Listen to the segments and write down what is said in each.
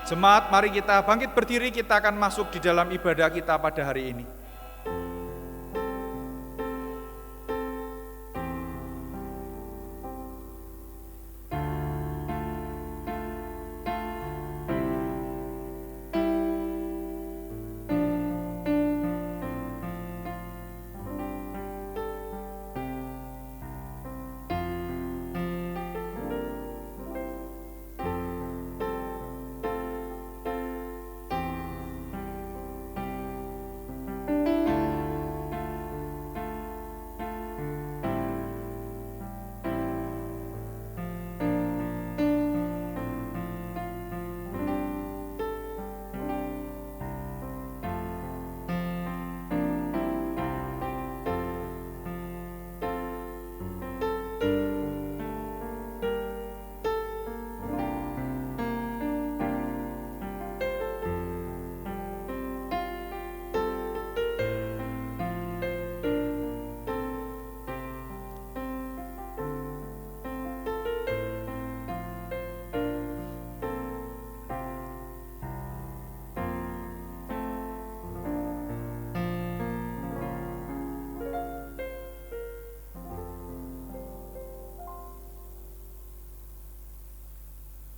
Jemaat, mari kita bangkit berdiri, kita akan masuk di dalam ibadah kita pada hari ini.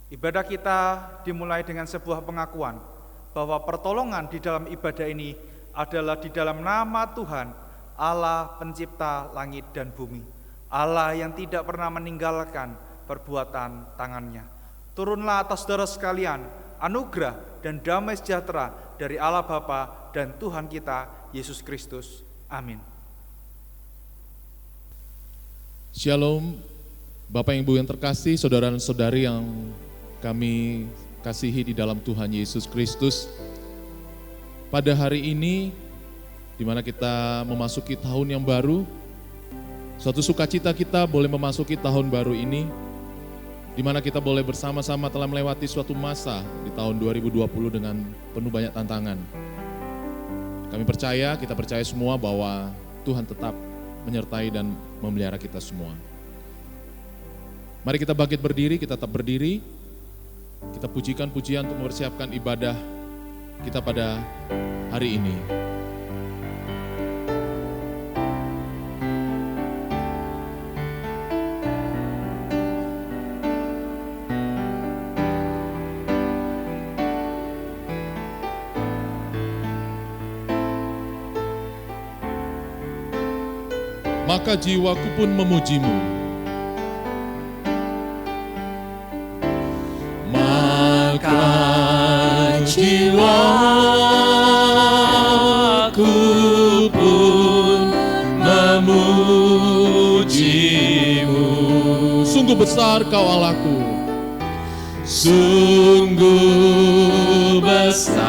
Ibadah kita dimulai dengan sebuah pengakuan bahwa pertolongan di dalam ibadah ini adalah di dalam nama Tuhan, Allah pencipta langit dan bumi, Allah yang tidak pernah meninggalkan perbuatan tangannya. Turunlah atas saudara sekalian anugerah dan damai sejahtera dari Allah Bapa dan Tuhan kita Yesus Kristus. Amin. Shalom, Bapak Ibu yang terkasih, saudara dan saudari yang kami kasihi di dalam Tuhan Yesus Kristus. Pada hari ini, di mana kita memasuki tahun yang baru, suatu sukacita kita boleh memasuki tahun baru ini, di mana kita boleh bersama-sama telah melewati suatu masa di tahun 2020 dengan penuh banyak tantangan. Kita percaya semua bahwa Tuhan tetap menyertai dan memelihara kita semua. Mari kita bangkit berdiri, kita tetap berdiri. Kita pujikan pujian untuk mempersiapkan ibadah kita pada hari ini. Maka jiwaku pun memuji-Mu. Jiwaku pun memuji-Mu. Sungguh besar Kau Allahku, sungguh besar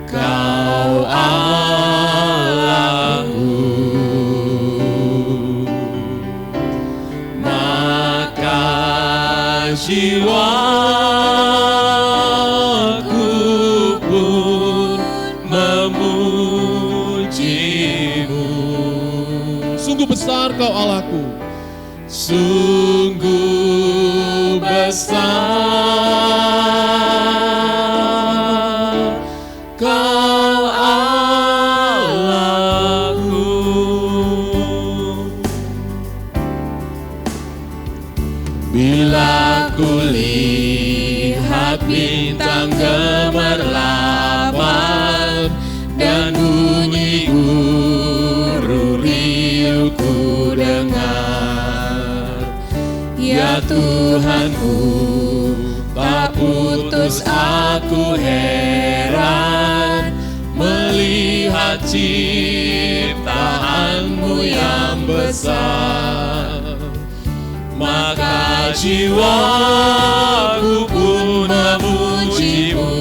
Kau Allahku, maka jiwaku pun memuji-Mu. Sungguh besar Kau Allahku, sungguh besar Kau Allahku. Bila kulihat bintang gemerlapan dan bunyi guru riuh ku dengar, ya Tuhanku, tak putus aku heran melihat ciptaan-Mu yang besar. Maka jiwaku pun memuji-Mu.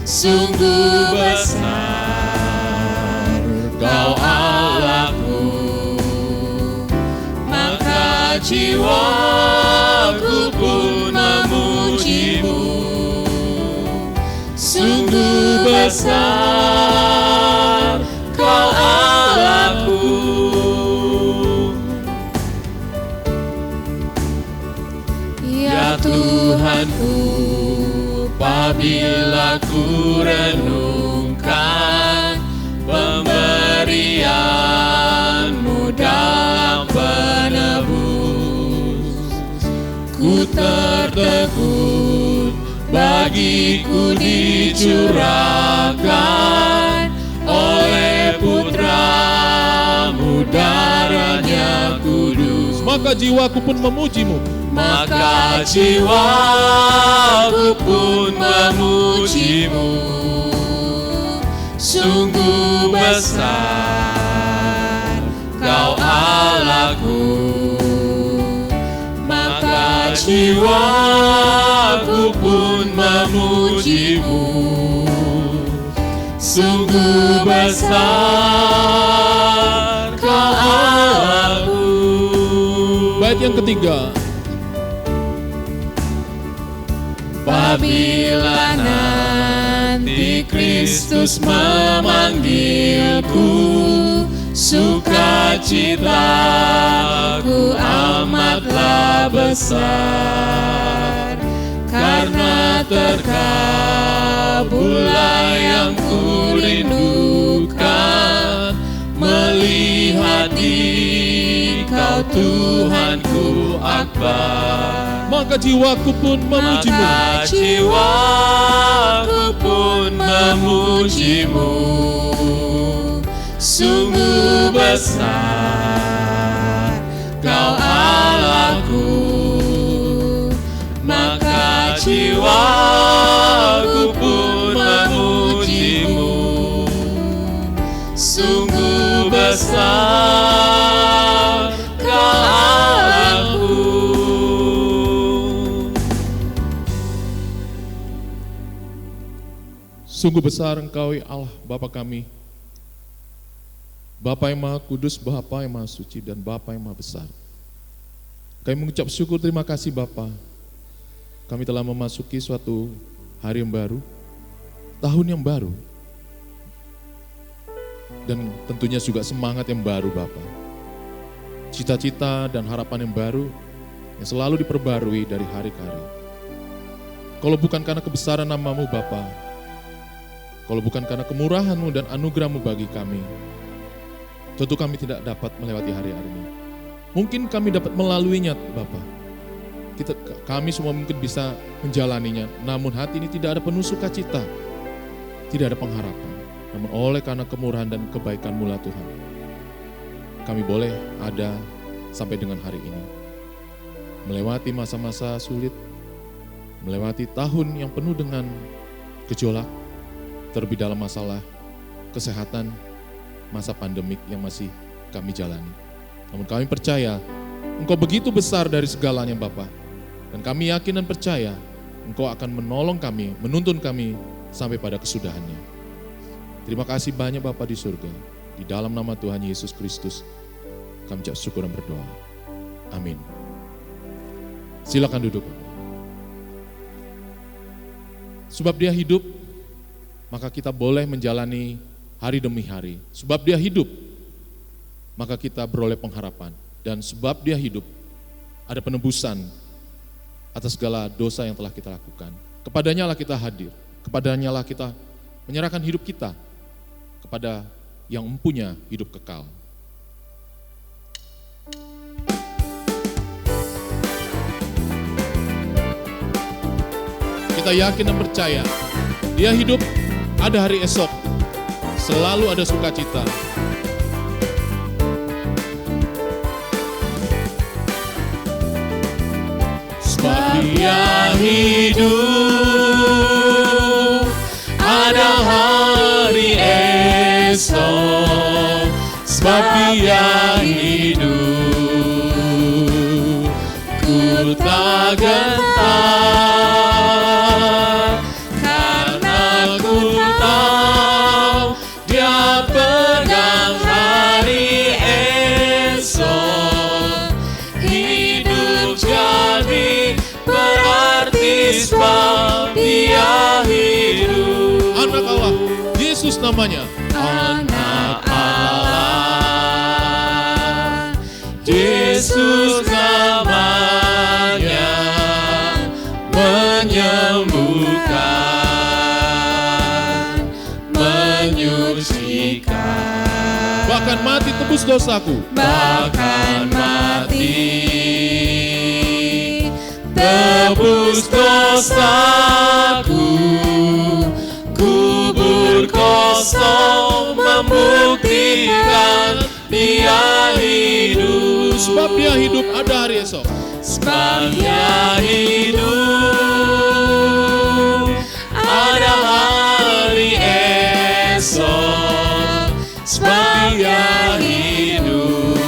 Sungguh besar Kau Allahku, maka jiwaku pun memuji-Mu. Sungguh besar Kau Allahku. Bila ku renungkan pemberian-Mu dalam penebus, ku tertegun bagiku dicurahkan oleh Putra-Mu, darahnya kudus. Maka jiwaku pun memuji-Mu. Maka jiwaku pun memuji-Mu. Sungguh besar Kau Allahku. Maka jiwaku pun memuji-Mu. Sungguh besar Kau Allahku. Bait yang ketiga. Apabila nanti Kristus memanggilku, sukacitaku amatlah besar, karena terkabullah yang ku rindukan, melihat Dikau Tuhanku akbar. Maka jiwaku pun memuji-Mu. Maka jiwaku pun memuji-Mu. Sungguh besar Kau Allahku. Maka jiwaku pun memuji-Mu. Sungguh besar Kau Allahku. Sungguh besar Engkau ya Allah Bapa kami, Bapa yang Maha Kudus, Bapa yang Maha Suci, dan Bapa yang Maha Besar. Kami mengucap syukur, terima kasih Bapa. Kami telah memasuki suatu hari yang baru, tahun yang baru, dan tentunya juga semangat yang baru Bapa. Cita-cita dan harapan yang baru yang selalu diperbarui dari hari ke hari. Kalau bukan karena kebesaran nama-Mu Bapa, kalau bukan karena kemurahan-Mu dan anugerah-Mu bagi kami, tentu kami tidak dapat melewati hari-hari ini. Mungkin kami dapat melaluinya Bapa. Kami semua mungkin bisa menjalaninya, namun hati ini tidak ada penuh sukacita, tidak ada pengharapan. Namun oleh karena kemurahan dan kebaikan-Mu lah Tuhan, kami boleh ada sampai dengan hari ini. Melewati masa-masa sulit, melewati tahun yang penuh dengan gejolak, terlebih dalam masalah kesehatan, masa pandemik yang masih kami jalani. Namun kami percaya Engkau begitu besar dari segalanya Bapa. Dan kami yakin dan percaya Engkau akan menolong kami, menuntun kami sampai pada kesudahannya. Terima kasih banyak Bapa di surga. Di dalam nama Tuhan Yesus Kristus kami ucap syukur dan berdoa. Amin. Silakan duduk. Sebab Dia hidup, maka kita boleh menjalani hari demi hari. Sebab Dia hidup, maka kita beroleh pengharapan. Dan sebab Dia hidup, ada penebusan atas segala dosa yang telah kita lakukan. Kepadanya lah kita hadir, kepadanya lah kita menyerahkan hidup kita kepada yang mempunyai hidup kekal. Kita yakin dan percaya, Dia hidup, ada hari esok, selalu ada sukacita. Sebab Dia hidup, ada hari esok. Sebab Dia hidup, ku tak gentar. Yesus namanya, Anak Allah. Yesus namanya, menyembuhkan. kebaikan. Bahkan mati tebus dosaku. Bahkan mati tebus dosaku. Kubur kosong membuktikan Dia hidup. Sebab Dia hidup ada hari esok. Sebab Dia hidup ada hari esok. Sebab Dia hidup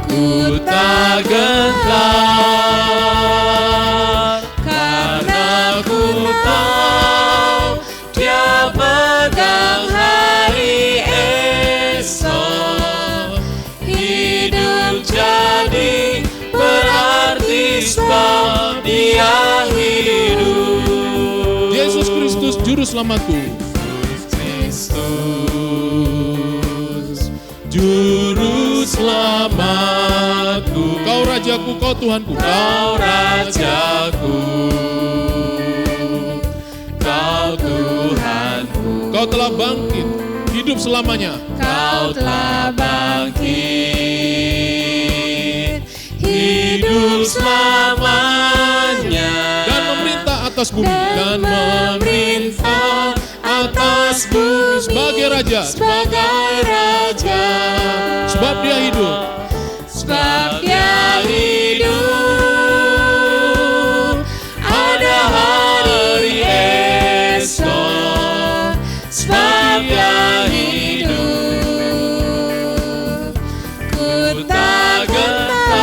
ku tak gentar, karena ku tahu Dia pegang hari esok. Hidup jadi berarti sebab Dia hidup. Yesus Kristus juru selamatku. Kristus juru selamatku. Kau rajaku, kau Tuhanku. Kau rajaku, Kau Tuhanku. Kau telah bangkit, hidup selamanya. Kau telah bangkit, hidup selamanya. Dan memerintah atas bumi. Dan memerintah atas bumi. Sebagai raja. Sebagai raja. Sebab Dia hidup. Sebab Dia hidup ada hari esok. Sebab Dia hidup ku tak gentar,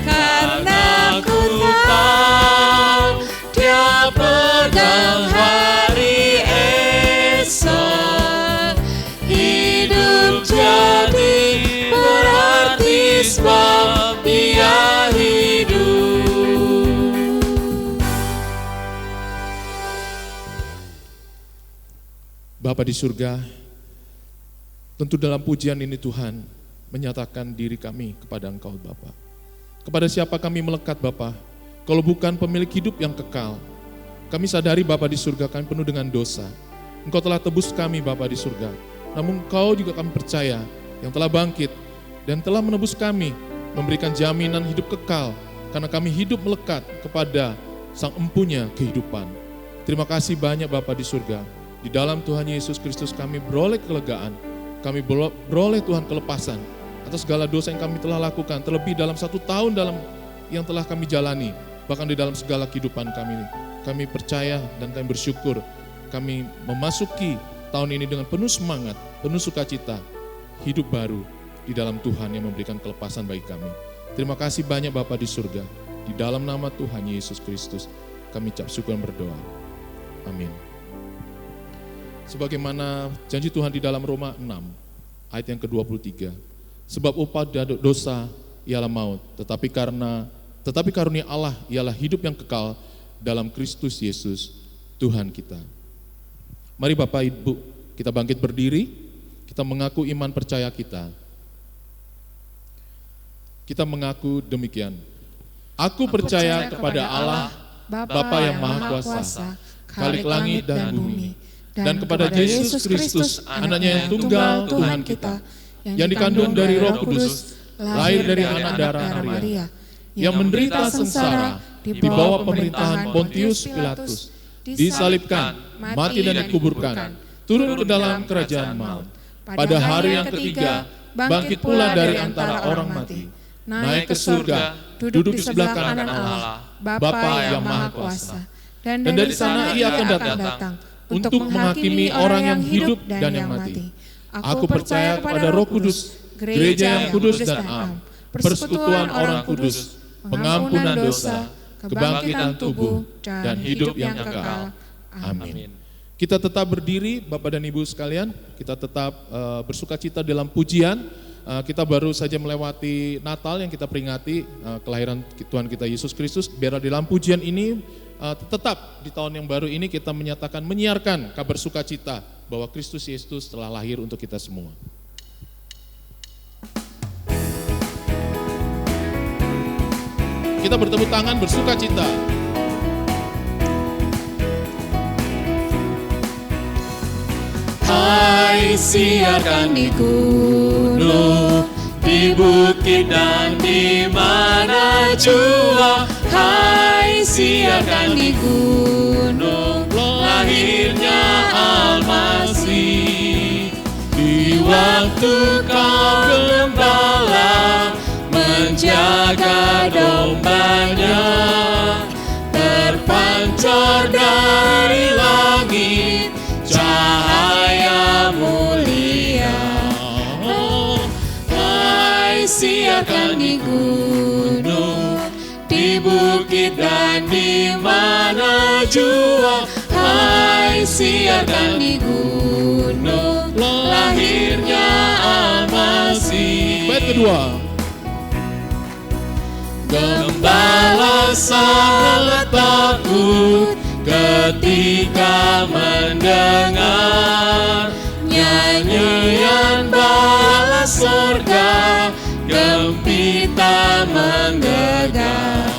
karena ku tahu Dia pegang hari esok. Hidup jadi berarti sebab Dia hidup. Bapa di surga, tentu dalam pujian ini Tuhan menyatakan diri kami kepada Engkau Bapa. Kepada siapa kami melekat Bapa, kalau bukan pemilik hidup yang kekal. Kami sadari Bapa di surga kami penuh dengan dosa. Engkau telah tebus kami Bapa di surga. Namun Engkau juga kami percaya yang telah bangkit dan telah menebus kami, memberikan jaminan hidup kekal karena kami hidup melekat kepada Sang Empunya kehidupan. Terima kasih banyak Bapa di surga. Di dalam Tuhan Yesus Kristus kami beroleh kelegaan, kami beroleh Tuhan kelepasan atas segala dosa yang kami telah lakukan, terlebih dalam 1 tahun yang telah kami jalani, bahkan di dalam segala kehidupan kami. Kami percaya dan kami bersyukur, kami memasuki tahun ini dengan penuh semangat, penuh sukacita, hidup baru di dalam Tuhan yang memberikan kelepasan bagi kami. Terima kasih banyak Bapa di surga, di dalam nama Tuhan Yesus Kristus kami ucap syukur dan berdoa. Amin. Sebagaimana janji Tuhan di dalam Roma 6 ayat yang ke-23. Sebab upah dosa ialah maut, tetapi karunia Allah ialah hidup yang kekal dalam Kristus Yesus Tuhan kita. Mari Bapak Ibu, kita bangkit berdiri, kita mengaku iman percaya kita. Kita mengaku demikian. Aku percaya kepada Allah, Bapa yang Maha Kuasa, Khalik langit dan bumi, dan kepada Yesus Kristus, anaknya yang tunggal Tuhan kita, yang dikandung dari Roh Kudus, lahir dari anak darah Maria, yang menderita sengsara di bawah pemerintahan Pontius Pilatus, disalibkan, mati dan dikuburkan, turun ke dalam kerajaan maut. Pada hari yang ketiga, bangkit pula dari antara orang mati, naik ke surga, duduk di sebelah kanan Allah, Bapa yang Maha Kuasa. Dan dari sana Ia akan datang untuk menghakimi orang yang hidup dan yang mati. Aku percaya kepada Roh Kudus, gereja yang kudus dan am, persekutuan orang kudus, pengampunan dosa, kebangkitan tubuh, dan hidup yang kekal. Amin. Kita tetap berdiri, Bapak dan Ibu sekalian, kita tetap bersukacita dalam pujian. Kita baru saja melewati Natal yang kita peringati kelahiran Tuhan kita Yesus Kristus. Biar di dalam pujian ini tetap di tahun yang baru ini kita menyatakan, menyiarkan kabar sukacita bahwa Kristus Yesus telah lahir untuk kita semua. Kita bertepuk tangan bersukacita. Hai, siarkan di gunung, di bukit dan di mana jua. Hai, siarkan di gunung, lahirnya Al-Masih. Di waktu kau gembala menjaga dombanya, terpancar dari langit cahaya mulia. Hai, siarkan di gunung, di bukit dan di mana jua. Hai, siarkan di gunung, lahirnya Al-Masih. Bait kedua. Gembala sangat takut ketika mendengar nyanyian bala surga, gempita menggelegar.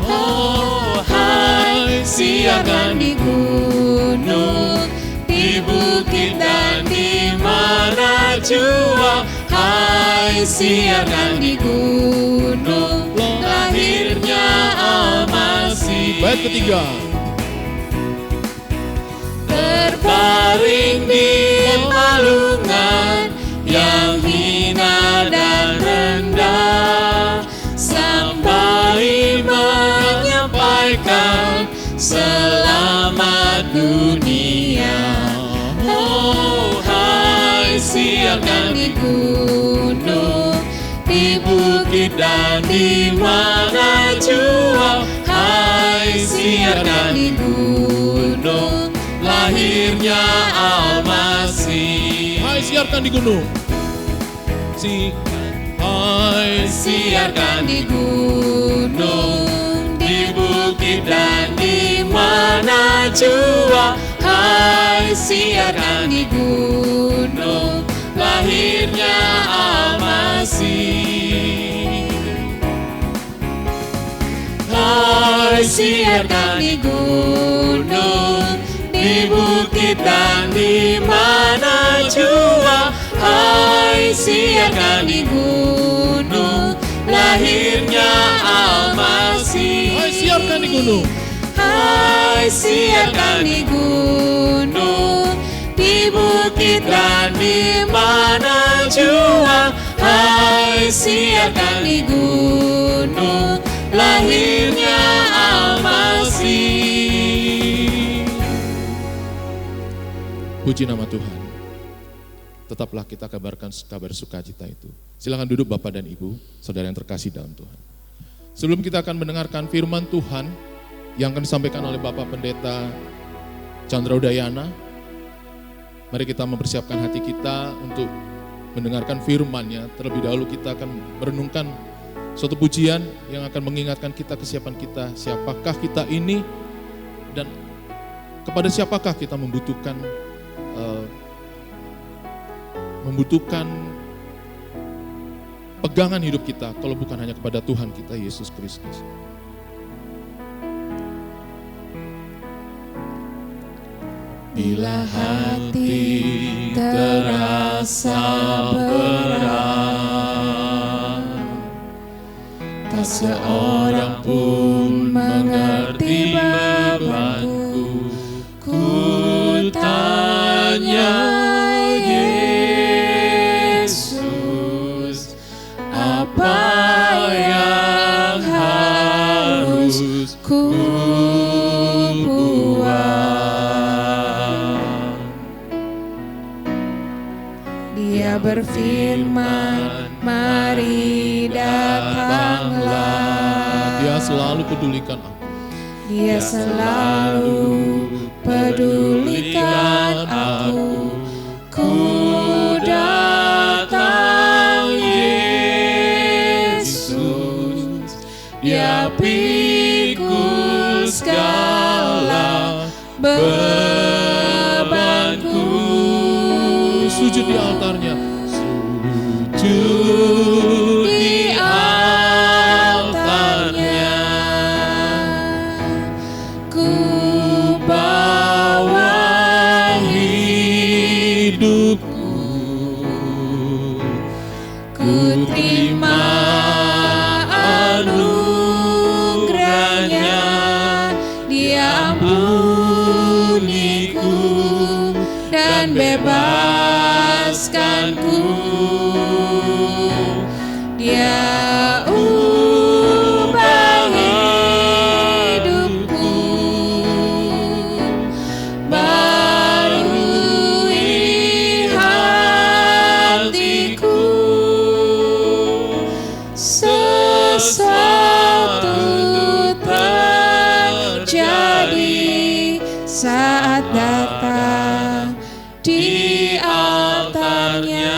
Oh, hai, siarkan di gunung, di bukit dan di mana jua. Hai, siarkan di gunung, lahirnya Al-Masih. Bait ketiga. Terbaring di palungan yang hina dan rendah, sampai menyampaikan selamat dunia. Oh, hai, siarkan di gunung, di bukit dan di mana jua. Hai, siarkan di gunung, lahirnya Al-Masih. Hai, siarkan di gunung. Hai, siarkan di gunung, di bukit dan di mana jua. Hai, siarkan di gunung, lahirnya Al-Masih. Hai, siarkan di gunung, di bukit dan di mana jua. Hai, siarkan di gunung, lahirnya Al-Masih. Hai, siarkan di gunung. Hai, siarkan di gunung, di bukit dan di mana jua. Hai, siarkan di gunung, lahirnya Al-Masih. Puji nama Tuhan. Tetaplah kita kabarkan kabar sukacita itu. Silakan duduk Bapak dan Ibu, saudara yang terkasih dalam Tuhan. Sebelum kita akan mendengarkan firman Tuhan yang akan disampaikan oleh Bapak Pendeta Chandra Udayana, mari kita mempersiapkan hati kita untuk mendengarkan firman-Nya. Terlebih dahulu kita akan merenungkan suatu pujian yang akan mengingatkan kita kesiapan kita, siapakah kita ini dan kepada siapakah kita membutuhkan pegangan hidup kita kalau bukan hanya kepada Tuhan kita Yesus Kristus. Bila hati terasa berat, tak seorang pun mengerti bebanku. Ku tanya Yesus, apa yang harus ku buat? Dia berfirman, mari datanglah. Dia selalu pedulikan aku. Dia selalu pedulikan aku. Ku datang Yesus, Dia pikul segala bebanku. Sujud di altarnya. Sujud di altarnya. Ku bawa hidup hidupku. Ku terima anugerahnya, Dia ampuniku dan bebaskanku. Dia ubah hidupku, barui hatiku. Sesuatu terjadi saat datang di altarnya.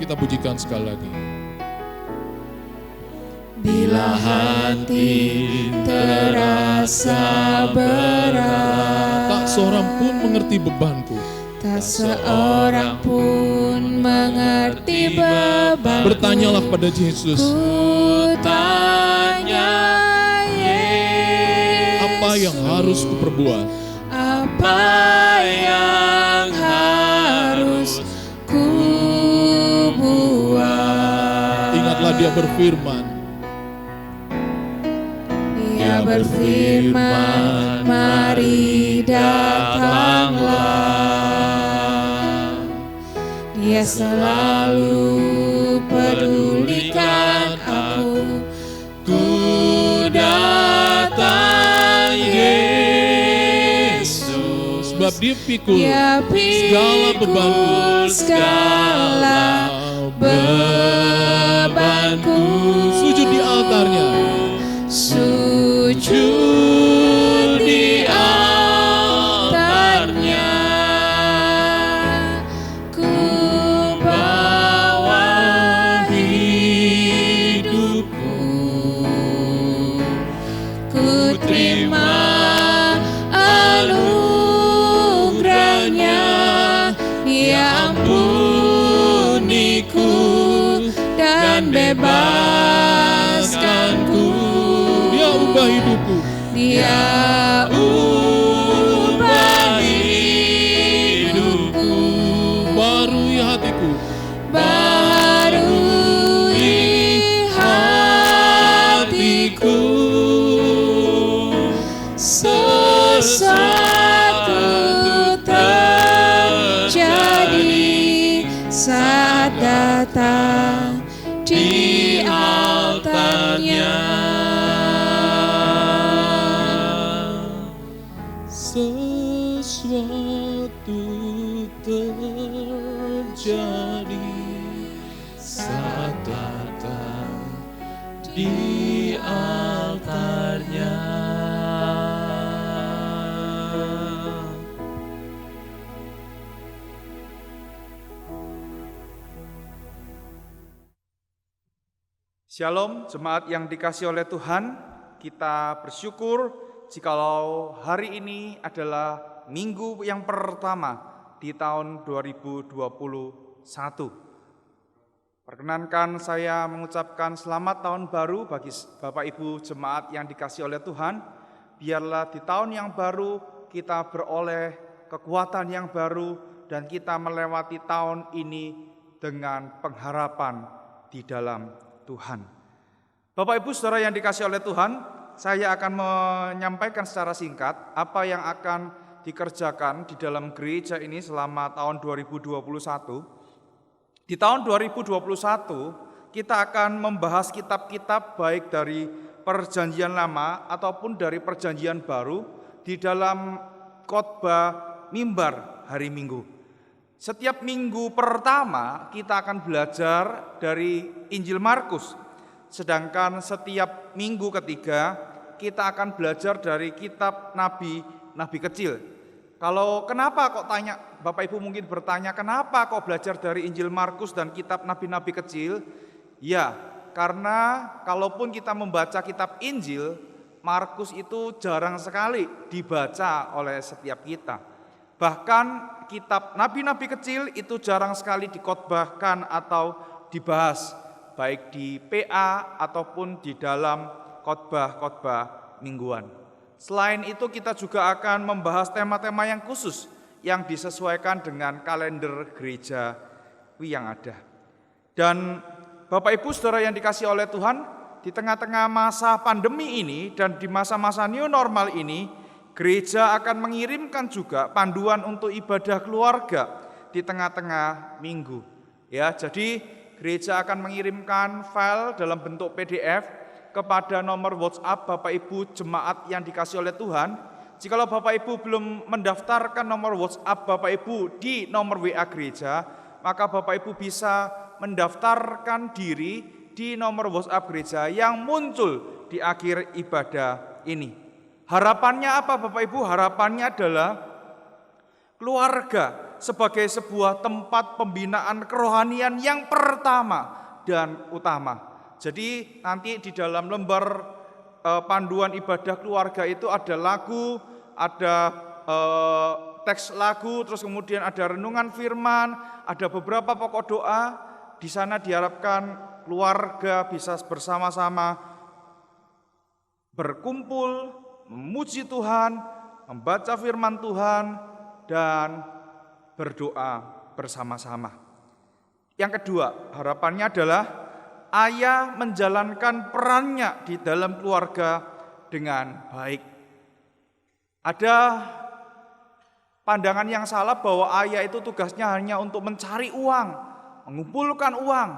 Kita pujikan sekali lagi. Bila hati terasa berat, Tak seorang pun mengerti bebanku. tak seorang pun mengerti beban. Bertanyalah pada Yesus, Ku tanya Yesus, apa yang harus kuperbuat? apa yang harus ku buat? Ingatlah Dia berfirman, Dia berfirman, mari datanglah. Dia selalu pedulikan aku. Ku datang Yesus, sebab Dia pikul Dia segala bebanku, pikul segala bebanku. sujud di altarnya. Sujud di altarnya, ku bawa hidupku. Ku terima anugerahnya, Dia ampuniku dan bebaskanku. Dia ubah hidupku, Dia ubah hidupku, barui hatiku. barui hatiku. Sesuatu terjadi saat datang di altarnya. Sesuatu terjadi saat datang di altarnya. Shalom, jemaat yang dikasihi oleh Tuhan, kita bersyukur jikalau hari ini adalah minggu yang pertama di tahun 2021. Perkenankan saya mengucapkan selamat tahun baru bagi Bapak Ibu jemaat yang dikasihi oleh Tuhan. Biarlah di tahun yang baru kita beroleh kekuatan yang baru dan kita melewati tahun ini dengan pengharapan di dalam Tuhan. Bapak Ibu Saudara yang dikasihi oleh Tuhan, saya akan menyampaikan secara singkat apa yang akan dikerjakan di dalam gereja ini selama tahun 2021. Di tahun 2021 kita akan membahas kitab-kitab baik dari Perjanjian Lama ataupun dari Perjanjian Baru di dalam khotbah mimbar hari Minggu. Setiap minggu pertama kita akan belajar dari Injil Markus, sedangkan setiap minggu ketiga kita akan belajar dari kitab nabi kecil. Kalau kenapa kok tanya, Bapak Ibu mungkin bertanya, kenapa kok belajar dari Injil Markus dan kitab nabi-nabi kecil? Ya, karena kalaupun kita membaca kitab Injil, Markus itu jarang sekali dibaca oleh setiap kita. Bahkan kitab nabi-nabi kecil itu jarang sekali dikhotbahkan atau dibahas, baik di PA ataupun di dalam khotbah-khotbah mingguan. Selain itu kita juga akan membahas tema-tema yang khusus yang disesuaikan dengan kalender gereja yang ada. Dan Bapak Ibu Saudara yang dikasihi oleh Tuhan, di tengah-tengah masa pandemi ini dan di masa-masa new normal ini, gereja akan mengirimkan juga panduan untuk ibadah keluarga di tengah-tengah minggu. Ya, jadi gereja akan mengirimkan file dalam bentuk PDF kepada nomor WhatsApp Bapak Ibu jemaat yang dikasihi oleh Tuhan. Jikalau Bapak Ibu belum mendaftarkan nomor WhatsApp Bapak Ibu di nomor WA gereja, maka Bapak Ibu bisa mendaftarkan diri di nomor WhatsApp gereja yang muncul di akhir ibadah ini. Harapannya apa Bapak Ibu? Harapannya adalah keluarga sebagai sebuah tempat pembinaan kerohanian yang pertama dan utama. Jadi nanti di dalam lembar panduan ibadah keluarga itu ada lagu, ada teks lagu, terus kemudian ada renungan firman, ada beberapa pokok doa. Di sana diharapkan keluarga bisa bersama-sama berkumpul, memuji Tuhan, membaca firman Tuhan, dan berdoa bersama-sama. Yang kedua, harapannya adalah ayah menjalankan perannya di dalam keluarga dengan baik. Ada pandangan yang salah bahwa ayah itu tugasnya hanya untuk mencari uang, mengumpulkan uang.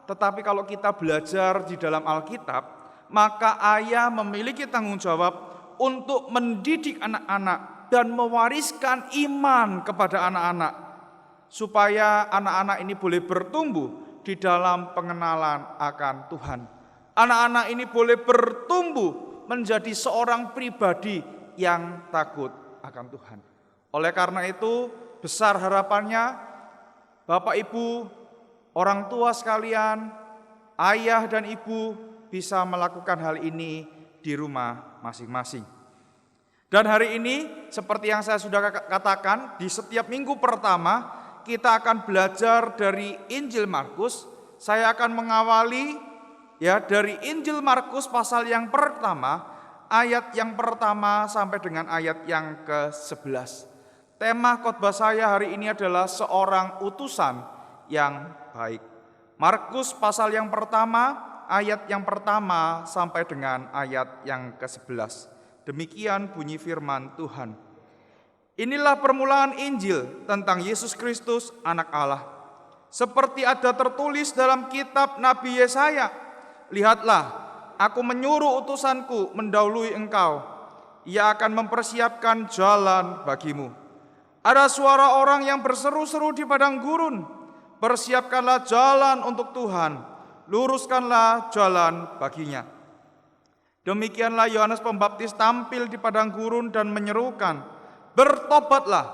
Tetapi kalau kita belajar di dalam Alkitab, maka ayah memiliki tanggung jawab untuk mendidik anak-anak dan mewariskan iman kepada anak-anak, supaya anak-anak ini boleh bertumbuh di dalam pengenalan akan Tuhan. Anak-anak ini boleh bertumbuh menjadi seorang pribadi yang takut akan Tuhan. Oleh karena itu, besar harapannya Bapak Ibu, orang tua sekalian, ayah dan ibu bisa melakukan hal ini di rumah masing-masing. Dan hari ini seperti yang saya sudah katakan, di setiap minggu pertama kita akan belajar dari Injil Markus. Saya akan mengawali dari Injil Markus pasal yang pertama, ayat yang pertama sampai dengan ayat yang ke-11. Tema khotbah saya hari ini adalah seorang utusan yang baik. Markus pasal yang pertama, ayat yang pertama sampai dengan ayat yang ke-11. Demikian bunyi firman Tuhan. Inilah permulaan Injil tentang Yesus Kristus, Anak Allah. Seperti ada tertulis dalam kitab Nabi Yesaya, lihatlah, aku menyuruh utusanku mendahului engkau. Ia akan mempersiapkan jalan bagimu. Ada suara orang yang berseru-seru di padang gurun, persiapkanlah jalan untuk Tuhan, luruskanlah jalan baginya. Demikianlah Yohanes Pembaptis tampil di padang gurun dan menyerukan, bertobatlah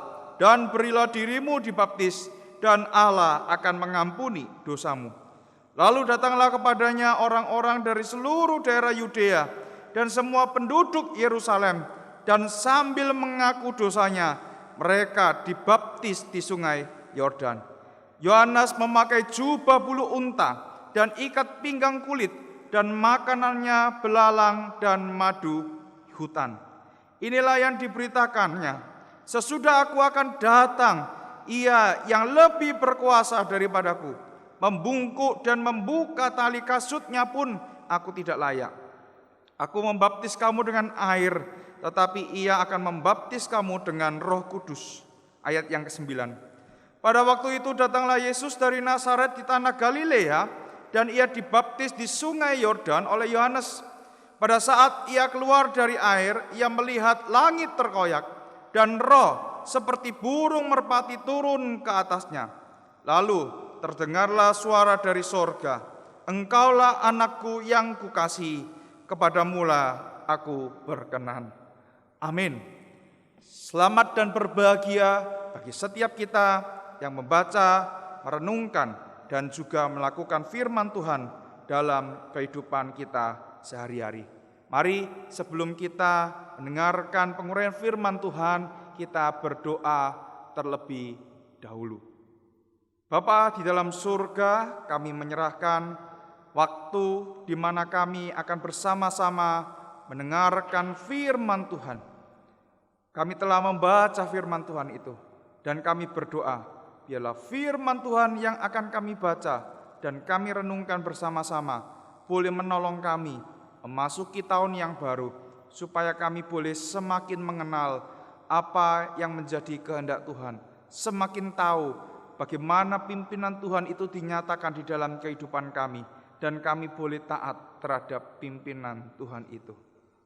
dan berilah dirimu dibaptis, dan Allah akan mengampuni dosamu. Lalu datanglah kepadanya orang-orang dari seluruh daerah Yudea dan semua penduduk Yerusalem, dan sambil mengaku dosanya, mereka dibaptis di sungai Yordan. Yohanes memakai jubah bulu unta dan ikat pinggang kulit, dan makanannya belalang dan madu hutan. Inilah yang diberitakannya, sesudah aku akan datang, ia yang lebih berkuasa daripadaku. Membungkuk dan membuka tali kasutnya pun aku tidak layak. Aku membaptis kamu dengan air, tetapi ia akan membaptis kamu dengan Roh Kudus. Ayat yang ke-9. Pada waktu itu datanglah Yesus dari Nazaret di tanah Galilea, dan ia dibaptis di sungai Yordan oleh Yohanes. Pada saat ia keluar dari air, ia melihat langit terkoyak, dan roh seperti burung merpati turun ke atasnya. Lalu terdengarlah suara dari sorga, engkaulah anakku yang kukasihi, kepadamulah aku berkenan. Amin. Selamat dan berbahagia bagi setiap kita yang membaca, merenungkan, dan juga melakukan firman Tuhan dalam kehidupan kita sehari-hari. Mari sebelum kita mendengarkan penguraian firman Tuhan, kita berdoa terlebih dahulu. Bapa di dalam surga, kami menyerahkan waktu di mana kami akan bersama-sama mendengarkan firman Tuhan. Kami telah membaca firman Tuhan itu dan kami berdoa, biarlah firman Tuhan yang akan kami baca dan kami renungkan bersama-sama boleh menolong kami memasuki tahun yang baru, supaya kami boleh semakin mengenal apa yang menjadi kehendak Tuhan, semakin tahu bagaimana pimpinan Tuhan itu dinyatakan di dalam kehidupan kami, dan kami boleh taat terhadap pimpinan Tuhan itu.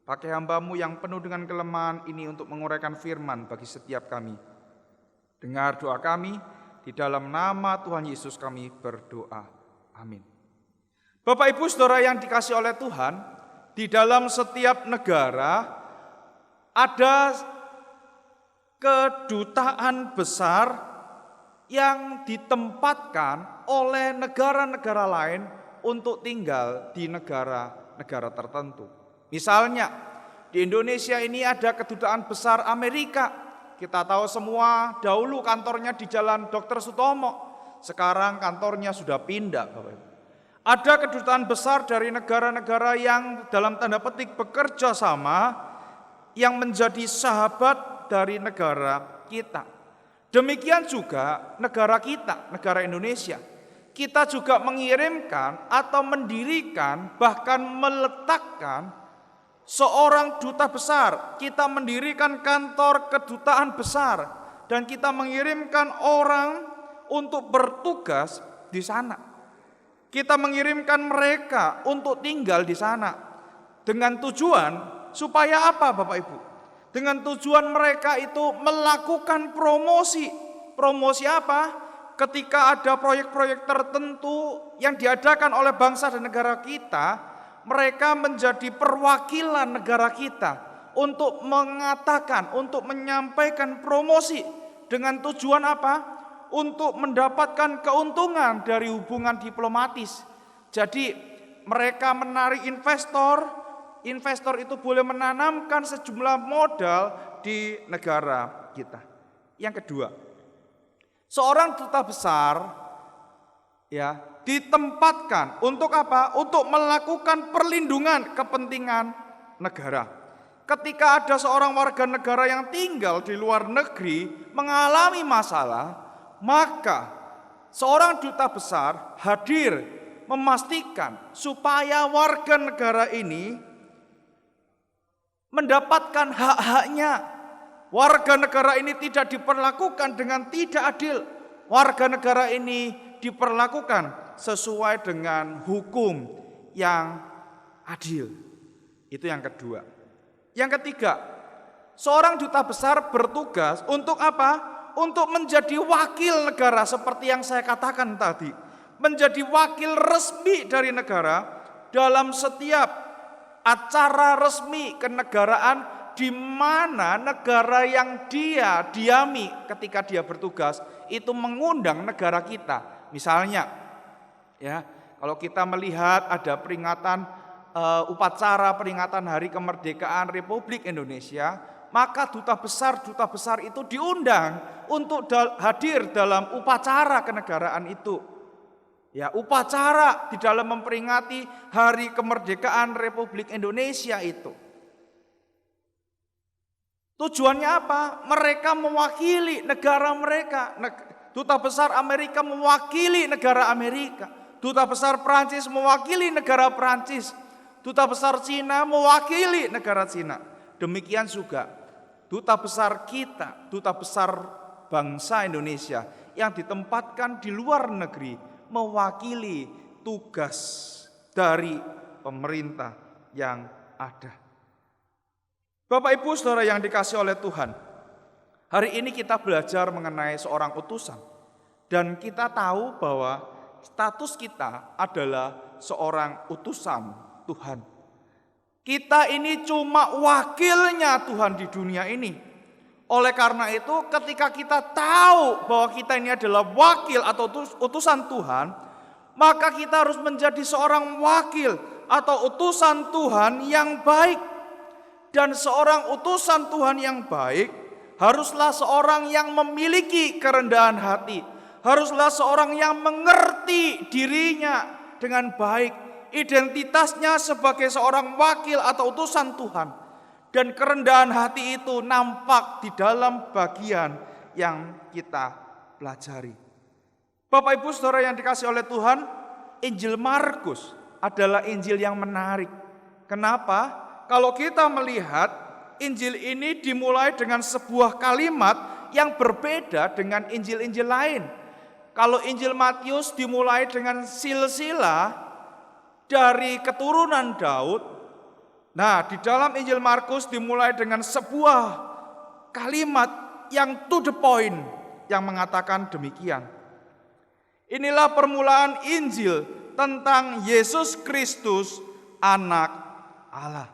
Pakai hamba-Mu yang penuh dengan kelemahan ini untuk menguraikan firman bagi setiap kami. Dengar doa kami, di dalam nama Tuhan Yesus kami berdoa. Amin. Bapak Ibu Saudara yang dikasihi oleh Tuhan, di dalam setiap negara ada kedutaan besar yang ditempatkan oleh negara-negara lain untuk tinggal di negara-negara tertentu. Misalnya, di Indonesia ini ada kedutaan besar Amerika. Kita tahu semua, dahulu kantornya di Jalan Dr. Sutomo, sekarang kantornya sudah pindah, Bapak Ibu. Ada kedutaan besar dari negara-negara yang dalam tanda petik bekerja sama, yang menjadi sahabat dari negara kita. Demikian juga negara kita, negara Indonesia. Kita juga mengirimkan atau mendirikan, bahkan meletakkan seorang duta besar. Kita mendirikan kantor kedutaan besar dan kita mengirimkan orang untuk bertugas di sana. Kita mengirimkan mereka untuk tinggal di sana dengan tujuan supaya apa, Bapak Ibu? Dengan tujuan mereka itu melakukan promosi. Promosi apa? Ketika ada proyek-proyek tertentu yang diadakan oleh bangsa dan negara kita, mereka menjadi perwakilan negara kita untuk mengatakan, untuk menyampaikan promosi dengan tujuan apa? Untuk mendapatkan keuntungan dari hubungan diplomatis. Jadi mereka menarik investor, investor itu boleh menanamkan sejumlah modal di negara kita. Yang kedua, seorang duta besar ya ditempatkan untuk apa? Untuk melakukan perlindungan kepentingan negara. Ketika ada seorang warga negara yang tinggal di luar negeri mengalami masalah, maka seorang duta besar hadir memastikan supaya warga negara ini mendapatkan hak-haknya. Warga negara ini tidak diperlakukan dengan tidak adil. Warga negara ini diperlakukan sesuai dengan hukum yang adil. Itu yang kedua. Yang ketiga, seorang duta besar bertugas untuk apa? Untuk menjadi wakil negara seperti yang saya katakan tadi. Menjadi wakil resmi dari negara dalam setiap acara resmi kenegaraan di mana negara yang dia diami ketika dia bertugas itu mengundang negara kita. Misalnya, ya, kalau kita melihat ada peringatan upacara peringatan Hari Kemerdekaan Republik Indonesia, maka duta besar itu diundang untuk hadir dalam upacara kenegaraan itu. Ya, upacara di dalam memperingati Hari Kemerdekaan Republik Indonesia itu. Tujuannya apa? Mereka mewakili negara mereka. Duta besar Amerika mewakili negara Amerika. Duta besar Prancis mewakili negara Prancis. Duta besar Cina mewakili negara Cina. Demikian juga duta besar kita, duta besar bangsa Indonesia yang ditempatkan di luar negeri mewakili tugas dari pemerintah yang ada. Bapak Ibu Saudara yang dikasihi oleh Tuhan, hari ini kita belajar mengenai seorang utusan. Dan kita tahu bahwa status kita adalah seorang utusan Tuhan. Kita ini cuma wakilnya Tuhan di dunia ini. Oleh karena itu ketika kita tahu bahwa kita ini adalah wakil atau utusan Tuhan, maka kita harus menjadi seorang wakil atau utusan Tuhan yang baik. Dan seorang utusan Tuhan yang baik haruslah seorang yang memiliki kerendahan hati. Haruslah seorang yang mengerti dirinya dengan baik. identitasnya sebagai seorang wakil atau utusan Tuhan. Dan kerendahan hati itu nampak di dalam bagian yang kita pelajari. Bapak Ibu Saudara yang dikasihi oleh Tuhan, Injil Markus adalah Injil yang menarik. Kenapa? Kalau kita melihat Injil ini dimulai dengan sebuah kalimat yang berbeda dengan Injil-Injil lain. Kalau Injil Matius dimulai dengan silsilah dari keturunan Daud. Nah, di dalam Injil Markus dimulai dengan sebuah kalimat yang to the point yang mengatakan demikian. Inilah permulaan Injil tentang Yesus Kristus, Anak Allah.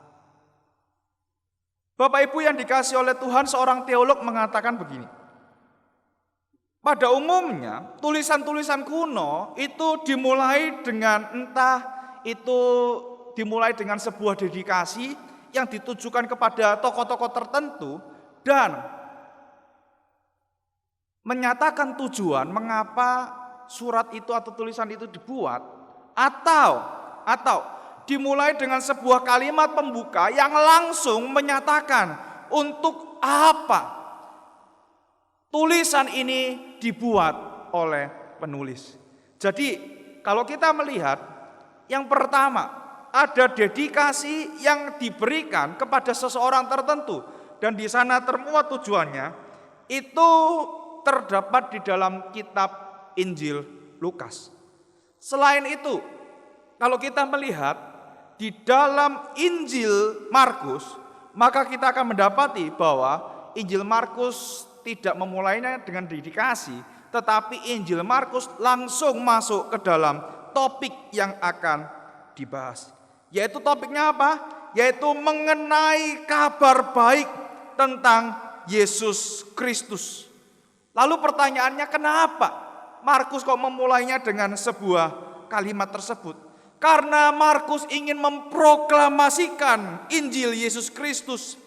Bapak Ibu yang dikasihi oleh Tuhan, seorang teolog mengatakan begini. Pada umumnya, tulisan-tulisan kuno itu dimulai dengan dimulai dengan sebuah dedikasi yang ditujukan kepada tokoh-tokoh tertentu dan menyatakan tujuan mengapa surat itu atau tulisan itu dibuat, atau dimulai dengan sebuah kalimat pembuka yang langsung menyatakan untuk apa tulisan ini dibuat oleh penulis. Jadi kalau kita melihat yang pertama, ada dedikasi yang diberikan kepada seseorang tertentu dan di sana termuat tujuannya, itu terdapat di dalam kitab Injil Lukas. Selain itu, kalau kita melihat di dalam Injil Markus, maka kita akan mendapati bahwa Injil Markus tidak memulainya dengan dedikasi, tetapi Injil Markus langsung masuk ke dalam topik yang akan dibahas. Yaitu topiknya apa? Yaitu mengenai kabar baik tentang Yesus Kristus. Lalu pertanyaannya, kenapa Markus kok memulainya dengan sebuah kalimat tersebut? Karena Markus ingin memproklamasikan Injil Yesus Kristus.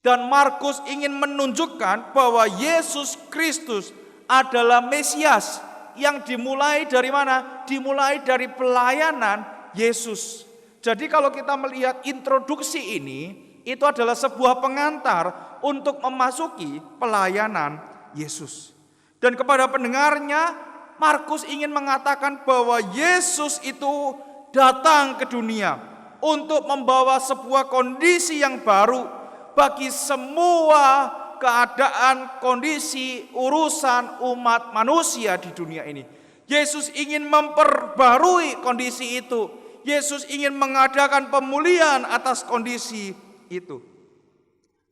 Dan Markus ingin menunjukkan bahwa Yesus Kristus adalah Mesias yang dimulai dari mana? Dimulai dari pelayanan Yesus. Jadi kalau kita melihat introduksi ini, itu adalah sebuah pengantar untuk memasuki pelayanan Yesus. Dan kepada pendengarnya, Markus ingin mengatakan bahwa Yesus itu datang ke dunia untuk membawa sebuah kondisi yang baru bagi semua keadaan, kondisi, urusan umat manusia di dunia ini. Yesus ingin memperbarui kondisi itu. Yesus ingin mengadakan pemulihan atas kondisi itu.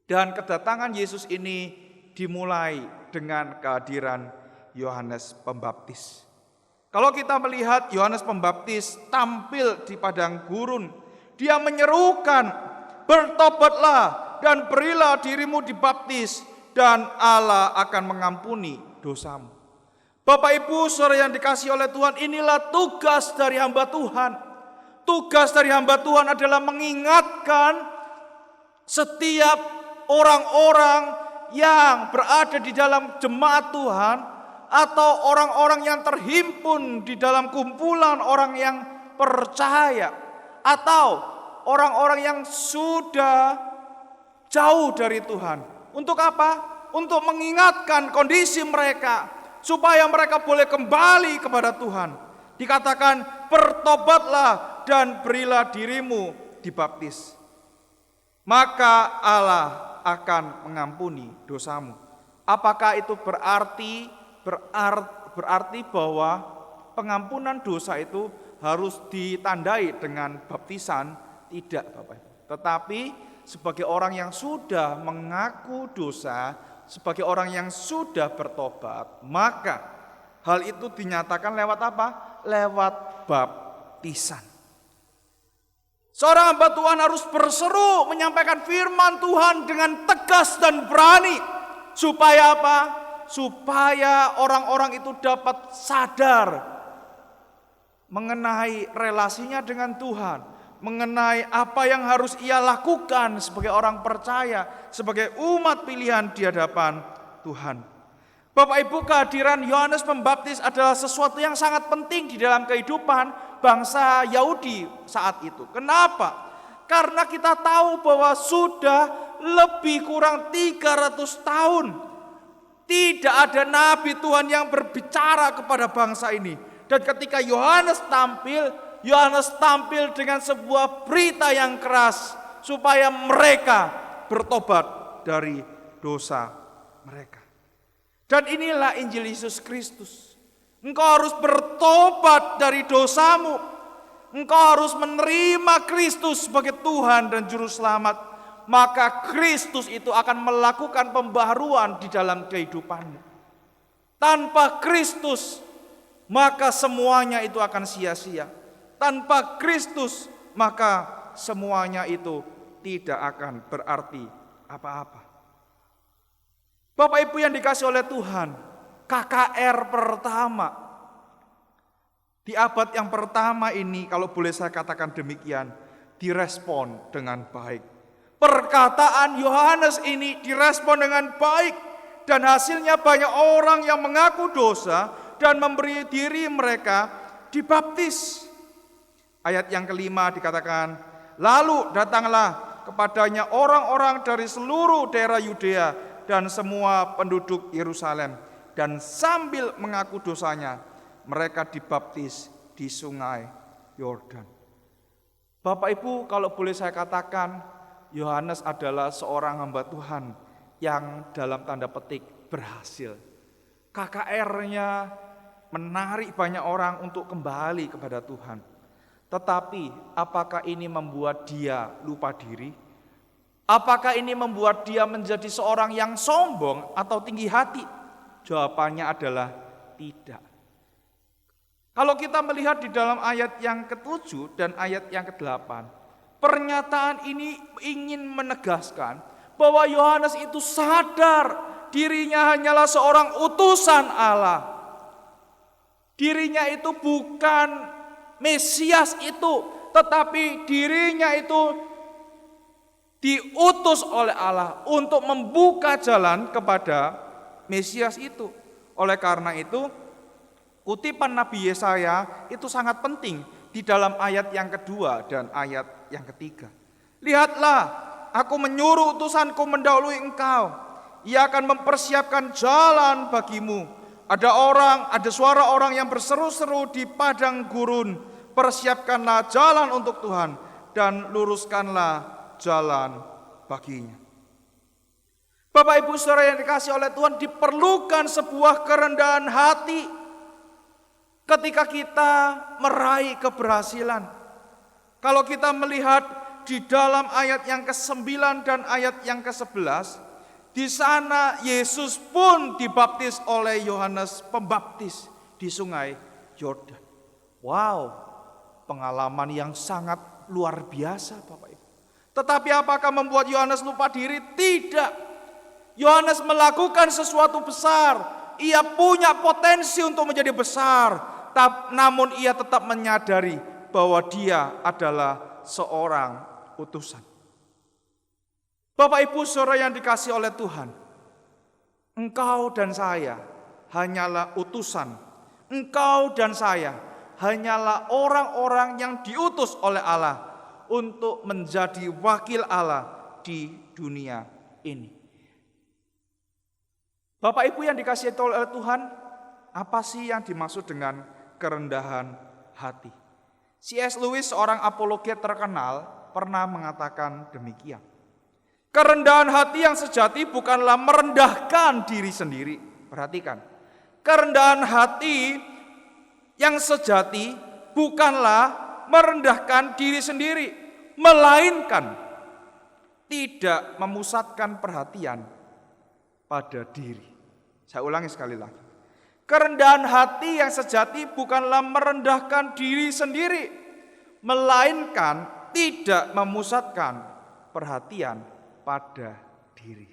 Dan kedatangan Yesus ini dimulai dengan kehadiran Yohanes Pembaptis. Kalau kita melihat Yohanes Pembaptis tampil di padang gurun, dia menyerukan, "Bertobatlah dan berilah dirimu dibaptis, dan Allah akan mengampuni dosamu." Bapak Ibu Saudara yang dikasihi oleh Tuhan, inilah tugas dari hamba Tuhan. Tugas dari hamba Tuhan adalah mengingatkan setiap orang-orang yang berada di dalam jemaat Tuhan atau orang-orang yang terhimpun di dalam kumpulan orang yang percaya atau orang-orang yang sudah jauh dari Tuhan. Untuk apa? Untuk mengingatkan kondisi mereka supaya mereka boleh kembali kepada Tuhan. Dikatakan, "Bertobatlah dan berilah dirimu dibaptis, maka Allah akan mengampuni dosamu." Apakah itu berarti bahwa pengampunan dosa itu harus ditandai dengan baptisan? Tidak, Bapak. Tetapi sebagai orang yang sudah mengaku dosa, sebagai orang yang sudah bertobat, maka hal itu dinyatakan lewat apa? Lewat baptisan. Seorang hamba Tuhan harus berseru menyampaikan firman Tuhan dengan tegas dan berani. Supaya apa? Supaya orang-orang itu dapat sadar mengenai relasinya dengan Tuhan, mengenai apa yang harus ia lakukan sebagai orang percaya, sebagai umat pilihan di hadapan Tuhan. Bapak Ibu, kehadiran Yohanes Pembaptis adalah sesuatu yang sangat penting di dalam kehidupan bangsa Yahudi saat itu. Kenapa? Karena kita tahu bahwa sudah lebih kurang 300 tahun tidak ada nabi Tuhan yang berbicara kepada bangsa ini. Dan ketika Yohanes tampil dengan sebuah berita yang keras supaya mereka bertobat dari dosa mereka. Dan inilah Injil Yesus Kristus. Engkau harus bertobat dari dosamu. Engkau harus menerima Kristus sebagai Tuhan dan Juru Selamat. Maka Kristus itu akan melakukan pembaharuan di dalam kehidupanmu. Tanpa Kristus, maka semuanya itu akan sia-sia. Tanpa Kristus, maka semuanya itu tidak akan berarti apa-apa. Bapak Ibu yang dikasih oleh Tuhan, KKR pertama di abad yang pertama ini, kalau boleh saya katakan demikian, direspon dengan baik. Perkataan Yohanes ini direspon dengan baik, dan hasilnya banyak orang yang mengaku dosa dan memberi diri mereka dibaptis. Ayat yang kelima dikatakan, lalu datanglah kepadanya orang-orang dari seluruh daerah Yudea dan semua penduduk Yerusalem, dan sambil mengaku dosanya, mereka dibaptis di sungai Yordan. Bapak Ibu, kalau boleh saya katakan, Yohanes adalah seorang hamba Tuhan yang dalam tanda petik berhasil. KKR-nya menarik banyak orang untuk kembali kepada Tuhan. Tetapi apakah ini membuat dia lupa diri? Apakah ini membuat dia menjadi seorang yang sombong atau tinggi hati? Jawabannya adalah tidak. Kalau kita melihat di dalam ayat yang ke-7 dan ayat yang ke-8, pernyataan ini ingin menegaskan bahwa Yohanes itu sadar dirinya hanyalah seorang utusan Allah. Dirinya itu bukan Mesias itu, tetapi dirinya itu diutus oleh Allah untuk membuka jalan kepada Mesias itu. Oleh karena itu, kutipan Nabi Yesaya itu sangat penting di dalam ayat yang kedua dan ayat yang ketiga. Lihatlah, aku menyuruh utusanku mendahului engkau. Ia akan mempersiapkan jalan bagimu. Ada suara orang yang berseru-seru di padang gurun. Persiapkanlah jalan untuk Tuhan dan luruskanlah jalan baginya. Bapak Ibu Saudara yang dikasihi oleh Tuhan, diperlukan sebuah kerendahan hati ketika kita meraih keberhasilan. Kalau kita melihat di dalam ayat yang ke-9 dan ayat yang ke-11, di sana Yesus pun dibaptis oleh Yohanes Pembaptis di sungai Yordan. Wow, pengalaman yang sangat luar biasa Bapak Ibu. Tetapi apakah membuat Yohanes lupa diri? Tidak. Yohanes melakukan sesuatu besar. Ia punya potensi untuk menjadi besar. Namun ia tetap menyadari bahwa dia adalah seorang utusan. Bapak Ibu Saudara yang dikasihi oleh Tuhan, engkau dan saya hanyalah utusan. Engkau dan saya hanyalah orang-orang yang diutus oleh Allah untuk menjadi wakil Allah di dunia ini. Bapak Ibu yang dikasihi oleh Tuhan, apa sih yang dimaksud dengan kerendahan hati? C.S. Lewis, seorang apologet terkenal, pernah mengatakan demikian. Kerendahan hati yang sejati bukanlah merendahkan diri sendiri. Perhatikan, kerendahan hati yang sejati bukanlah merendahkan diri sendiri, melainkan tidak memusatkan perhatian pada diri. Saya ulangi sekali lagi. Kerendahan hati yang sejati bukanlah merendahkan diri sendiri, melainkan tidak memusatkan perhatian pada diri.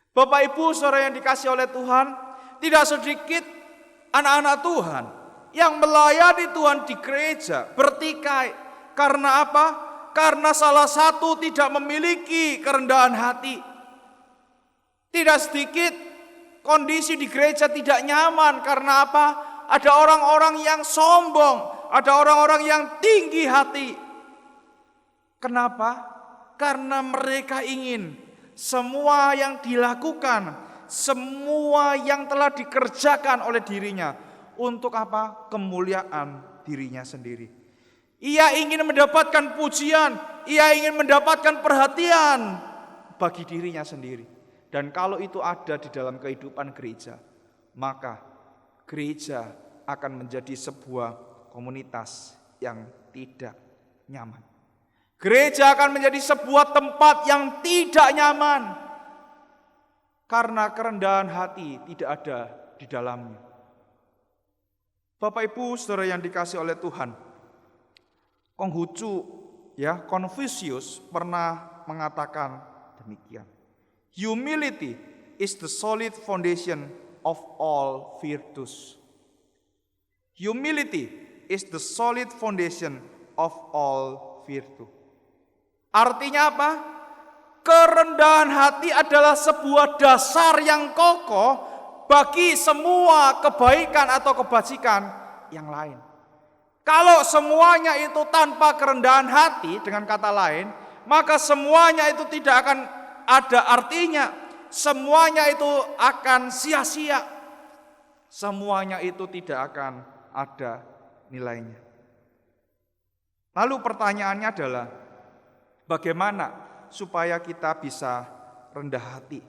Bapak Ibu Saudara yang dikasihi oleh Tuhan, tidak sedikit anak-anak Tuhan yang melayani Tuhan di gereja bertikai. Karena apa? Karena salah satu tidak memiliki kerendahan hati. Tidak sedikit kondisi di gereja tidak nyaman. Karena apa? Ada orang-orang yang sombong. ada orang-orang yang tinggi hati. Kenapa? Karena mereka ingin semua yang dilakukan, semua yang telah dikerjakan oleh dirinya, untuk apa? Kemuliaan dirinya sendiri. Ia ingin mendapatkan pujian, ia ingin mendapatkan perhatian bagi dirinya sendiri. Dan kalau itu ada di dalam kehidupan gereja, maka gereja akan menjadi sebuah komunitas yang tidak nyaman. Gereja akan menjadi sebuah tempat yang tidak nyaman karena kerendahan hati tidak ada di dalamnya. Bapak Ibu Saudara yang dikasihi oleh Tuhan, Konghucu Confucius pernah mengatakan demikian. Humility is the solid foundation of all virtues. Humility is the solid foundation of all virtue. Artinya apa? Kerendahan hati adalah sebuah dasar yang kokoh bagi semua kebaikan atau kebajikan yang lain. Kalau semuanya itu tanpa kerendahan hati, dengan kata lain, maka semuanya itu tidak akan ada artinya. Semuanya itu akan sia-sia. Semuanya itu tidak akan ada nilainya. Lalu pertanyaannya adalah, bagaimana supaya kita bisa rendah hati?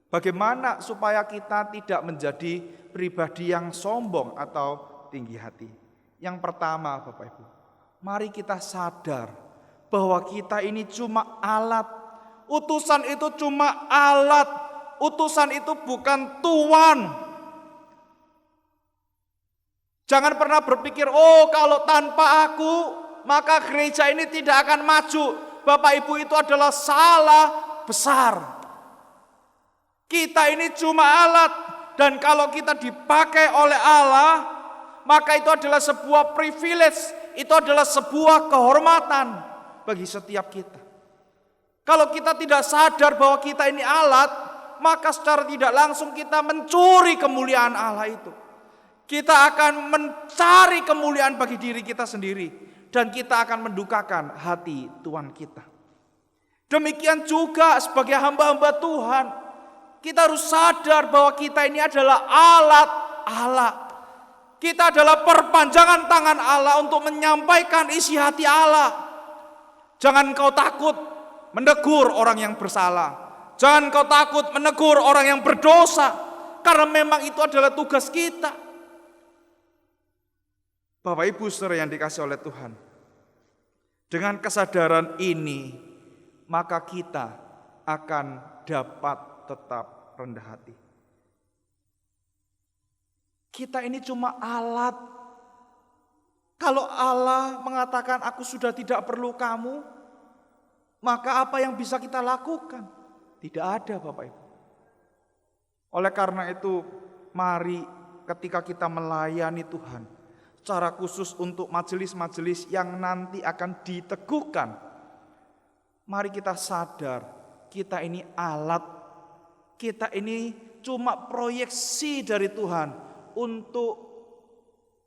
Bagaimana supaya kita tidak menjadi pribadi yang sombong atau tinggi hati? Yang pertama, Bapak Ibu, mari kita sadar bahwa kita ini cuma alat. Utusan itu cuma alat. Utusan itu bukan Tuhan. Jangan pernah berpikir, oh kalau tanpa aku, maka gereja ini tidak akan maju. Bapak Ibu, itu adalah salah besar. Kita ini cuma alat, dan kalau kita dipakai oleh Allah, maka itu adalah sebuah privilege, itu adalah sebuah kehormatan bagi setiap kita. Kalau kita tidak sadar bahwa kita ini alat, maka secara tidak langsung kita mencuri kemuliaan Allah itu. Kita akan mencari kemuliaan bagi diri kita sendiri, dan kita akan mendukakan hati Tuhan kita. Demikian juga sebagai hamba-hamba Tuhan, kita harus sadar bahwa kita ini adalah alat Allah. Kita adalah perpanjangan tangan Allah untuk menyampaikan isi hati Allah. Jangan kau takut menegur orang yang bersalah. Jangan kau takut menegur orang yang berdosa, karena memang itu adalah tugas kita. Bapak Ibu Saudara yang dikasihi oleh Tuhan, dengan kesadaran ini, maka kita akan dapat tetap rendah hati. Kita ini cuma alat. Kalau Allah mengatakan aku sudah tidak perlu kamu, maka apa yang bisa kita lakukan? Tidak ada, Bapak Ibu. Oleh karena itu, mari ketika kita melayani Tuhan, secara khusus untuk majelis-majelis yang nanti akan diteguhkan, mari kita sadar, kita ini alat, kita ini cuma proyeksi dari Tuhan untuk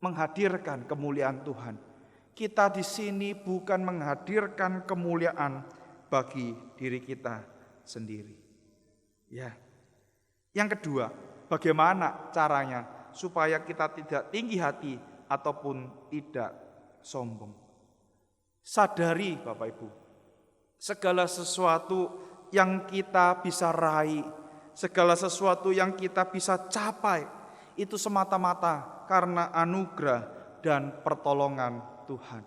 menghadirkan kemuliaan Tuhan. Kita di sini bukan menghadirkan kemuliaan bagi diri kita sendiri. Ya. Yang kedua, bagaimana caranya supaya kita tidak tinggi hati ataupun tidak sombong? Sadari, Bapak Ibu, segala sesuatu yang kita bisa raih, segala sesuatu yang kita bisa capai, itu semata-mata karena anugerah dan pertolongan Tuhan.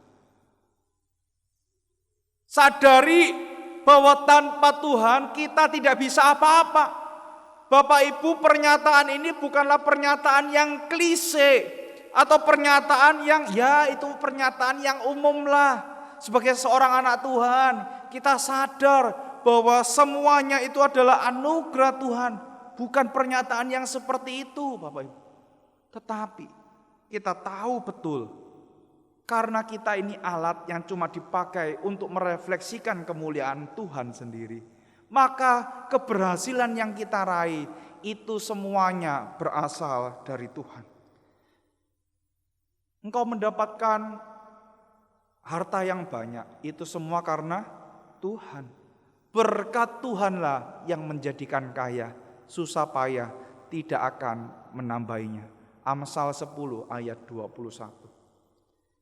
Sadari bahwa tanpa Tuhan kita tidak bisa apa-apa. Bapak Ibu, pernyataan ini bukanlah pernyataan yang klise atau pernyataan yang itu pernyataan yang umum lah. Sebagai seorang anak Tuhan, kita sadar bahwa semuanya itu adalah anugerah Tuhan. Bukan pernyataan yang seperti itu, Bapak Ibu. Tetapi kita tahu betul, karena kita ini alat yang cuma dipakai untuk merefleksikan kemuliaan Tuhan sendiri, maka keberhasilan yang kita raih itu semuanya berasal dari Tuhan. Engkau mendapatkan harta yang banyak, itu semua karena Tuhan. Berkat Tuhanlah yang menjadikan kaya, susah payah tidak akan menambahinya. Amsal 10 ayat 21.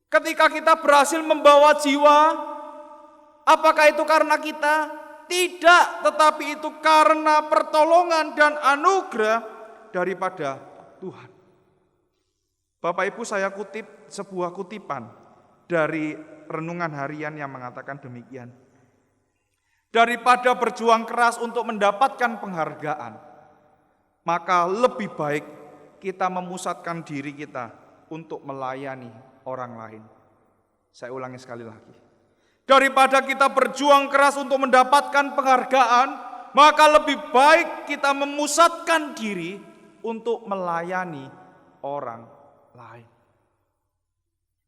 Ketika kita berhasil membawa jiwa, apakah itu karena kita? Tidak, tetapi itu karena pertolongan dan anugerah daripada Tuhan. Bapak Ibu, saya kutip sebuah kutipan dari renungan harian yang mengatakan demikian. Daripada berjuang keras untuk mendapatkan penghargaan, maka lebih baik kita memusatkan diri kita untuk melayani orang lain. Saya ulangi sekali lagi. Daripada kita berjuang keras untuk mendapatkan penghargaan, maka lebih baik kita memusatkan diri untuk melayani orang lain.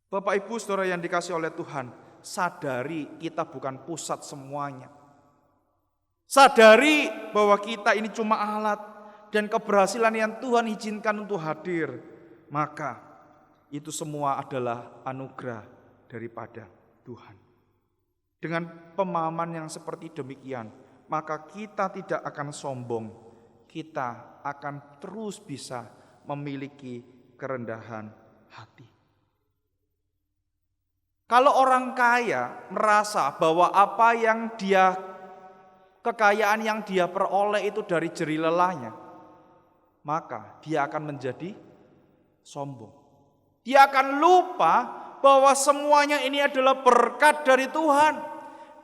Bapak Ibu Saudara yang dikasihi oleh Tuhan, sadari kita bukan pusat semuanya. Sadari bahwa kita ini cuma alat dan keberhasilan yang Tuhan izinkan untuk hadir, maka itu semua adalah anugerah daripada Tuhan. Dengan pemahaman yang seperti demikian, maka kita tidak akan sombong, kita akan terus bisa memiliki kerendahan hati. Kalau orang kaya merasa bahwa apa yang kekayaan yang dia peroleh itu dari jerih lelahnya, maka dia akan menjadi sombong. Dia akan lupa bahwa semuanya ini adalah berkat dari Tuhan.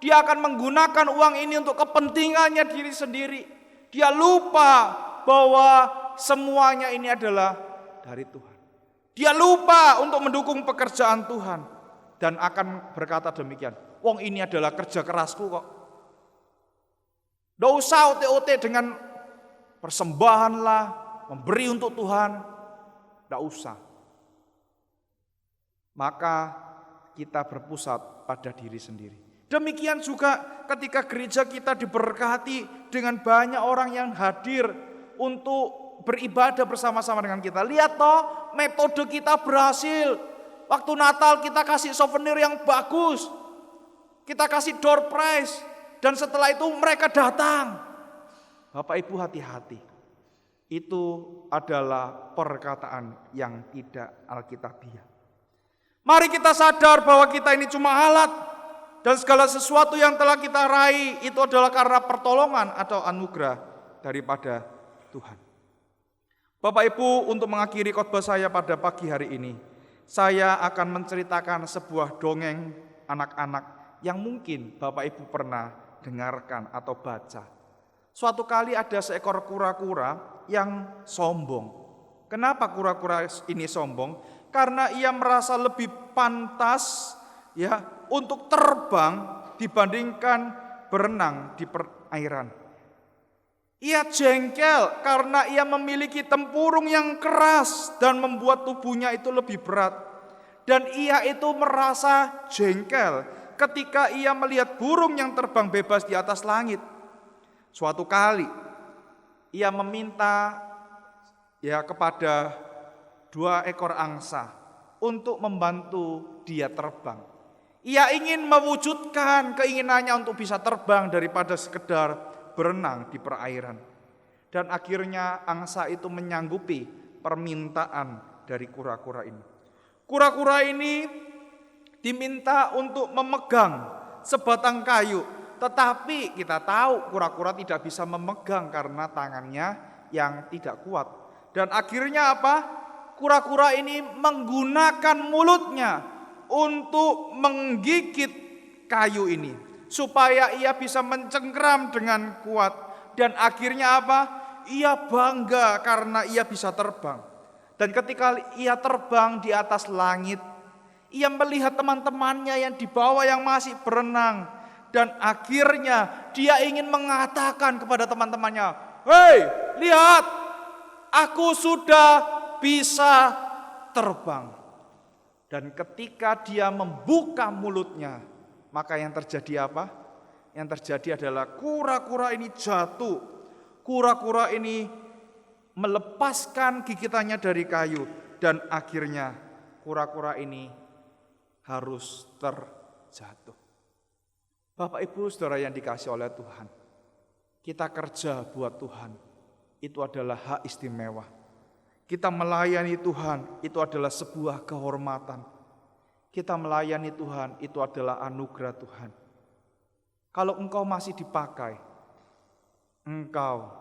Dia akan menggunakan uang ini untuk kepentingannya diri sendiri. Dia lupa bahwa semuanya ini adalah dari Tuhan. Dia lupa untuk mendukung pekerjaan Tuhan dan akan berkata demikian, "Wong ini adalah kerja kerasku kok. Nggak usah ote-ote dengan persembahan lah, memberi untuk Tuhan. Nggak usah." Maka kita berpusat pada diri sendiri. Demikian juga ketika gereja kita diberkati dengan banyak orang yang hadir untuk beribadah bersama-sama dengan kita. Lihat toh, metode kita berhasil. Waktu Natal kita kasih souvenir yang bagus. Kita kasih door prize. Dan setelah itu mereka datang. Bapak Ibu hati-hati. Itu adalah perkataan yang tidak alkitabiah. Mari kita sadar bahwa kita ini cuma alat. Dan segala sesuatu yang telah kita raih itu adalah karena pertolongan atau anugerah daripada Tuhan. Bapak Ibu, untuk mengakhiri khotbah saya pada pagi hari ini, saya akan menceritakan sebuah dongeng anak-anak yang mungkin Bapak Ibu pernah dengarkan atau baca. Suatu kali ada seekor kura-kura yang sombong. Kenapa kura-kura ini sombong? Karena ia merasa lebih pantas untuk terbang dibandingkan berenang di perairan. Ia jengkel karena ia memiliki tempurung yang keras dan membuat tubuhnya itu lebih berat. Dan ia itu merasa jengkel ketika ia melihat burung yang terbang bebas di atas langit. Suatu kali ia meminta kepada 2 ekor angsa untuk membantu dia terbang. Ia ingin mewujudkan keinginannya untuk bisa terbang daripada sekedar berenang di perairan. Dan akhirnya angsa itu menyanggupi permintaan dari kura-kura ini. Kura-kura ini diminta untuk memegang sebatang kayu. Tetapi kita tahu kura-kura tidak bisa memegang karena tangannya yang tidak kuat. Dan akhirnya apa? Kura-kura ini menggunakan mulutnya untuk menggigit kayu ini supaya ia bisa mencengkeram dengan kuat. Dan akhirnya apa? Ia bangga karena ia bisa terbang. Dan ketika ia terbang di atas langit, ia melihat teman-temannya yang di bawah yang masih berenang. Dan akhirnya dia ingin mengatakan kepada teman-temannya, "Hei, lihat, aku sudah bisa terbang." Dan ketika dia membuka mulutnya, maka yang terjadi apa? Yang terjadi adalah kura-kura ini jatuh. Kura-kura ini melepaskan gigitannya dari kayu. Dan akhirnya kura-kura ini harus terjatuh. Bapak Ibu Saudara yang dikasihi oleh Tuhan, kita kerja buat Tuhan, itu adalah hak istimewa. Kita melayani Tuhan, itu adalah sebuah kehormatan. Kita melayani Tuhan, itu adalah anugerah Tuhan. Kalau engkau masih dipakai, engkau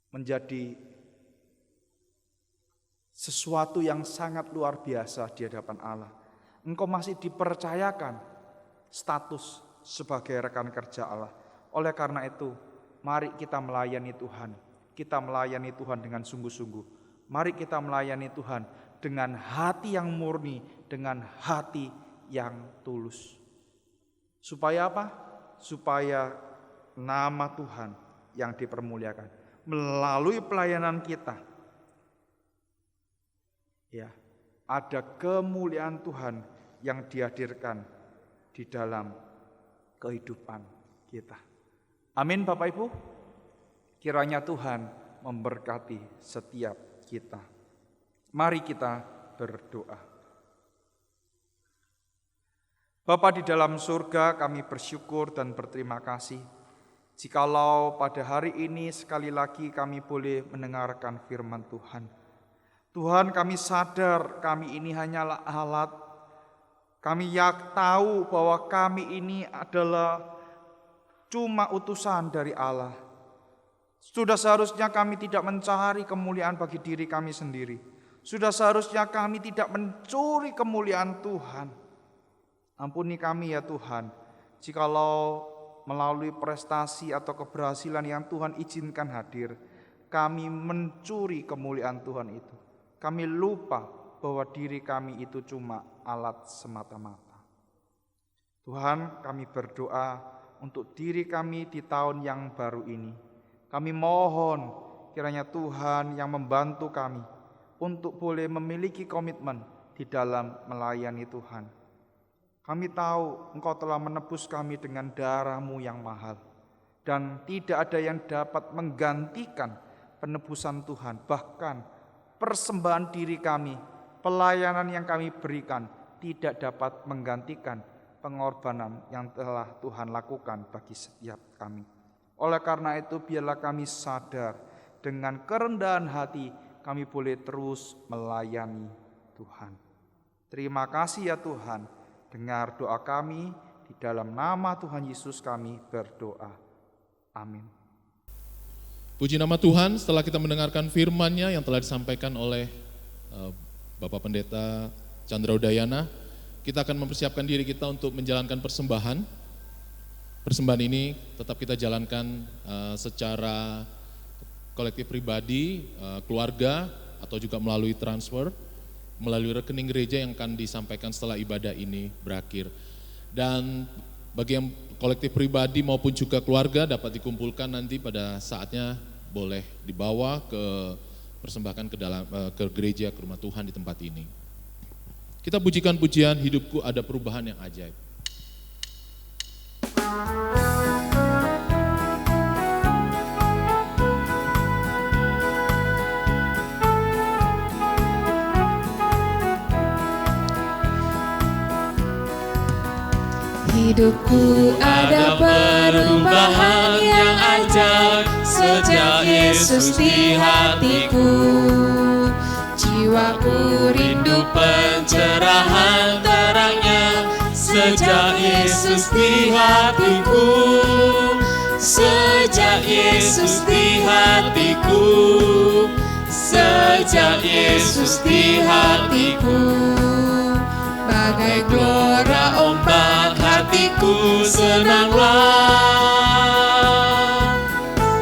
menjadi sesuatu yang sangat luar biasa di hadapan Allah. Engkau masih dipercayakan status sebagai rekan kerja Allah. Oleh karena itu, mari kita melayani Tuhan. Kita melayani Tuhan dengan sungguh-sungguh. Mari kita melayani Tuhan dengan hati yang murni, dengan hati yang tulus. Supaya apa? Supaya nama Tuhan yang dipermuliakan melalui pelayanan kita. Ya, ada kemuliaan Tuhan yang dihadirkan di dalam kehidupan kita. Amin Bapak Ibu. Kiranya Tuhan memberkati setiap kita. Mari kita berdoa. Bapa di dalam surga, kami bersyukur dan berterima kasih jikalau pada hari ini sekali lagi kami boleh mendengarkan firman Tuhan. Tuhan, kami sadar kami ini hanyalah alat. Kami tahu bahwa kami ini adalah cuma utusan dari Allah. Sudah seharusnya kami tidak mencari kemuliaan bagi diri kami sendiri. Sudah seharusnya kami tidak mencuri kemuliaan Tuhan. Ampuni kami ya Tuhan, jikalau melalui prestasi atau keberhasilan yang Tuhan izinkan hadir, kami mencuri kemuliaan Tuhan itu. Kami lupa bahwa diri kami itu cuma alat semata-mata. Tuhan, kami berdoa untuk diri kami di tahun yang baru ini. Kami mohon kiranya Tuhan yang membantu kami untuk boleh memiliki komitmen di dalam melayani Tuhan. Kami tahu Engkau telah menebus kami dengan darah-Mu yang mahal. Dan tidak ada yang dapat menggantikan penebusan Tuhan. Bahkan persembahan diri kami, pelayanan yang kami berikan tidak dapat menggantikan pengorbanan yang telah Tuhan lakukan bagi setiap kami. Oleh karena itu biarlah kami sadar dengan kerendahan hati kami boleh terus melayani Tuhan. Terima kasih ya Tuhan, dengar doa kami, di dalam nama Tuhan Yesus kami berdoa. Amin. Puji nama Tuhan, setelah kita mendengarkan firman-Nya yang telah disampaikan oleh Bapak Pendeta Chandra Udayana, kita akan mempersiapkan diri kita untuk menjalankan persembahan. Persembahan ini tetap kita jalankan secara kolektif pribadi, keluarga, atau juga melalui transfer, melalui rekening gereja yang akan disampaikan setelah ibadah ini berakhir. Dan bagi yang kolektif pribadi maupun juga keluarga dapat dikumpulkan nanti pada saatnya, boleh dibawa ke persembahkan ke gereja, ke rumah Tuhan di tempat ini. Kita pujikan pujian Hidupku Ada Perubahan Yang Ajaib. Hidupku ada perubahan yang ajaib sejak Yesus di hatiku. Jiwaku rindu pencerahan terangnya sejak Yesus di hatiku. Sejak Yesus di hatiku. Sejak Yesus di hatiku. Bagai gelora ombak hatiku senanglah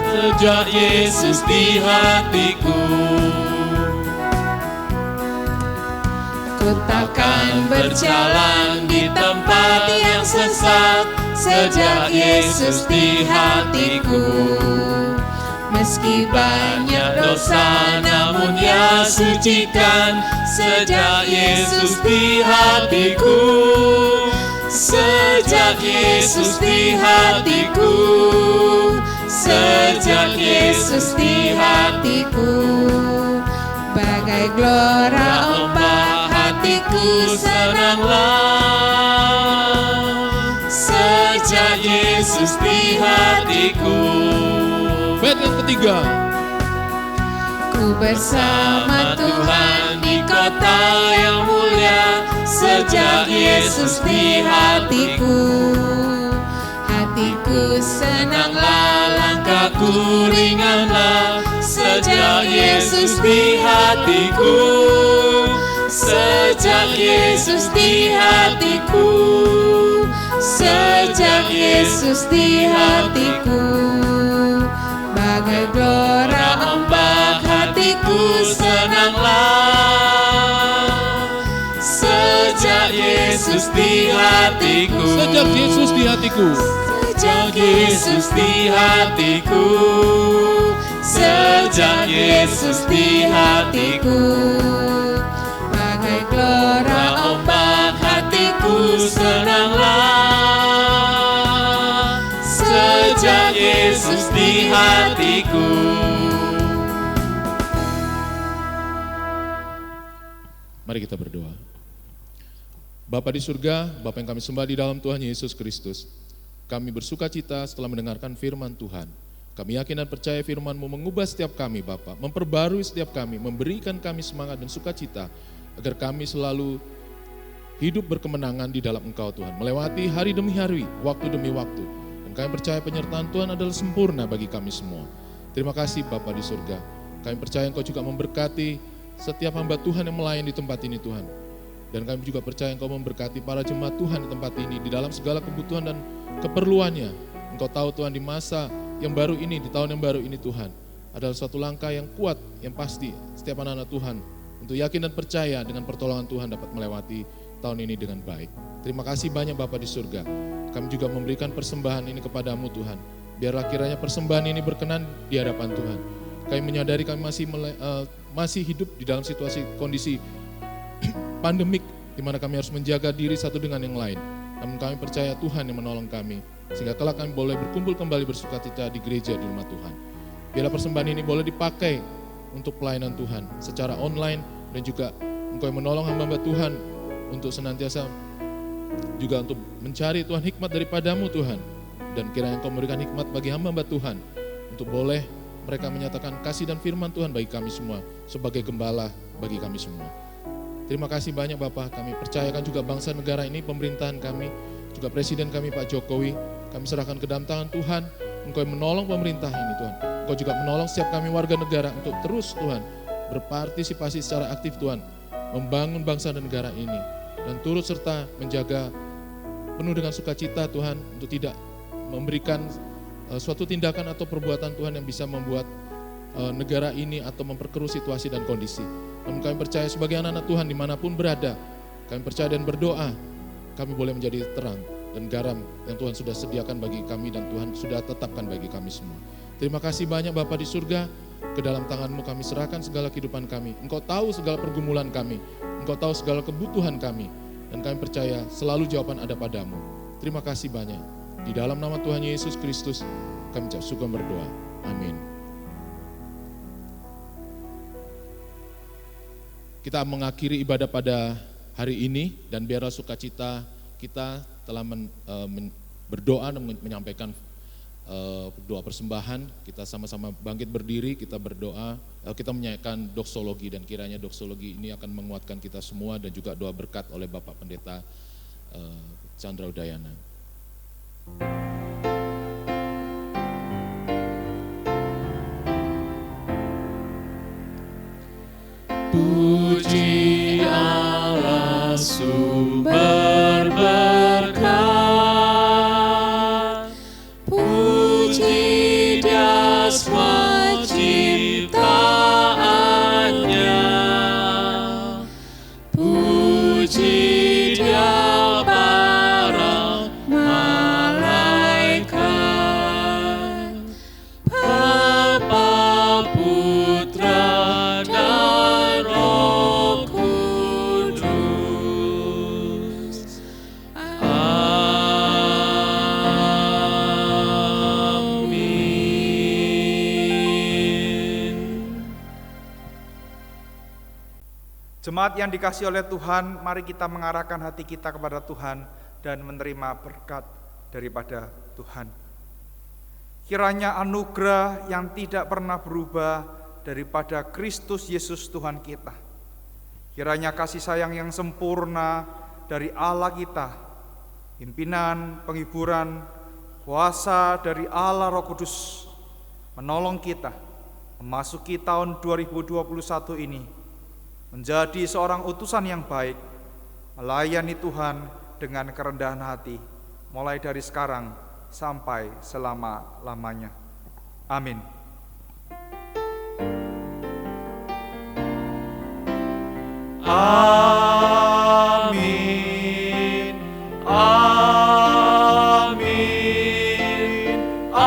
sejak Yesus di hatiku. Ku takkan berjalan di tempat yang sesat sejak Yesus di hatiku. Meski banyak dosa namun Ia sucikan sejak Yesus di hatiku. Sejak Yesus di hatiku. Sejak Yesus di hatiku. Bagai gelora ombak hatiku senanglah, sejak Yesus di hatiku. Bait yang ketiga. Ku bersama Tuhan di kota yang mulia, sejak Yesus di hatiku. Hatiku senanglah, langkahku ringanlah, sejak Yesus di hatiku. Sejak Yesus di hatiku. Sejak Yesus di hatiku. Bagai gelora ombak hatiku senanglah, sejak Yesus di hatiku. Sejak Yesus di hatiku. Sejak Yesus di hatiku. Sejak Yesus di hatiku. Bagai gelora ombak hatiku senanglah, sejak Yesus di hatiku. Mari kita berdoa. Bapa di surga, Bapa yang kami sembah di dalam Tuhan Yesus Kristus, kami bersuka cita setelah mendengarkan firman Tuhan. Kami yakin dan percaya firman-Mu mengubah setiap kami, Bapa, memperbarui setiap kami, memberikan kami semangat dan sukacita, agar kami selalu hidup berkemenangan di dalam Engkau, Tuhan, melewati hari demi hari, waktu demi waktu. Dan kami percaya penyertaan Tuhan adalah sempurna bagi kami semua. Terima kasih Bapa di surga. Kami percaya Engkau juga memberkati setiap hamba Tuhan yang melayani di tempat ini, Tuhan. Dan kami juga percaya Engkau memberkati para jemaat Tuhan di tempat ini, di dalam segala kebutuhan dan keperluannya. Engkau tahu Tuhan, di masa yang baru ini, di tahun yang baru ini Tuhan, adalah suatu langkah yang kuat, yang pasti setiap anak-anak Tuhan untuk yakin dan percaya dengan pertolongan Tuhan dapat melewati tahun ini dengan baik. Terima kasih banyak Bapa di surga. Kami juga memberikan persembahan ini kepadamu Tuhan. Biarlah kiranya persembahan ini berkenan di hadapan Tuhan. Kami menyadari kami masih hidup di dalam situasi kondisi pandemik, di mana kami harus menjaga diri satu dengan yang lain. Namun kami percaya Tuhan yang menolong kami, sehingga kelak kami boleh berkumpul kembali bersukacita di gereja di rumah Tuhan. Biarlah persembahan ini boleh dipakai untuk pelayanan Tuhan secara online, dan juga Engkau yang menolong hamba-hamba Tuhan untuk senantiasa juga untuk mencari Tuhan hikmat daripadamu Tuhan. Dan kiranya Engkau memberikan hikmat bagi hamba-hamba Tuhan untuk boleh mereka menyatakan kasih dan firman Tuhan bagi kami semua sebagai gembala bagi kami semua. Terima kasih banyak Bapak, kami percayakan juga bangsa negara ini, pemerintahan kami, juga Presiden kami Pak Jokowi, kami serahkan ke dalam tangan Tuhan. Engkau yang menolong pemerintah ini Tuhan, Engkau juga menolong setiap kami warga negara untuk terus Tuhan berpartisipasi secara aktif Tuhan, membangun bangsa dan negara ini, dan turut serta menjaga penuh dengan sukacita Tuhan, untuk tidak memberikan suatu tindakan atau perbuatan Tuhan yang bisa membuat negara ini atau memperkeruh situasi dan kondisi. Namun kami percaya sebagai anak-anak Tuhan dimanapun berada, kami percaya dan berdoa, kami boleh menjadi terang dan garam yang Tuhan sudah sediakan bagi kami dan Tuhan sudah tetapkan bagi kami semua. Terima kasih banyak Bapa di surga, ke dalam tangan-Mu kami serahkan segala kehidupan kami. Engkau tahu segala pergumulan kami, Engkau tahu segala kebutuhan kami, dan kami percaya selalu jawaban ada padamu. Terima kasih banyak. Di dalam nama Tuhan Yesus Kristus kami suka berdoa. Amin. Kita mengakhiri ibadah pada hari ini, dan biarlah sukacita kita telah berdoa dan menyampaikan doa persembahan. Kita sama-sama bangkit berdiri, kita berdoa, kita menyanyikan doksologi, dan kiranya doksologi ini akan menguatkan kita semua, dan juga doa berkat oleh Bapak Pendeta Chandra Udayana. Puji Allah sumber berkat, puji Dia semua ciptaannya, puji Dia para malaikat, Bapa, Putra, dan Roh Kudus. Jemaat yang dikasihi oleh Tuhan, mari kita mengarahkan hati kita kepada Tuhan dan menerima berkat daripada Tuhan. Kiranya anugerah yang tidak pernah berubah daripada Kristus Yesus Tuhan kita, kiranya kasih sayang yang sempurna dari Allah kita, pimpinan, penghiburan, kuasa dari Allah Roh Kudus menolong kita memasuki tahun 2021 ini menjadi seorang utusan yang baik, melayani Tuhan dengan kerendahan hati, mulai dari sekarang sampai selama-lamanya. Amin. Amin. Amin.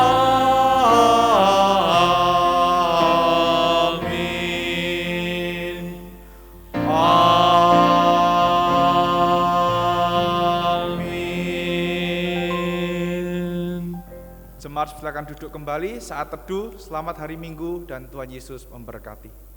Amin. Amin. Jemaat silakan duduk kembali saat teduh. Selamat hari Minggu dan Tuhan Yesus memberkati.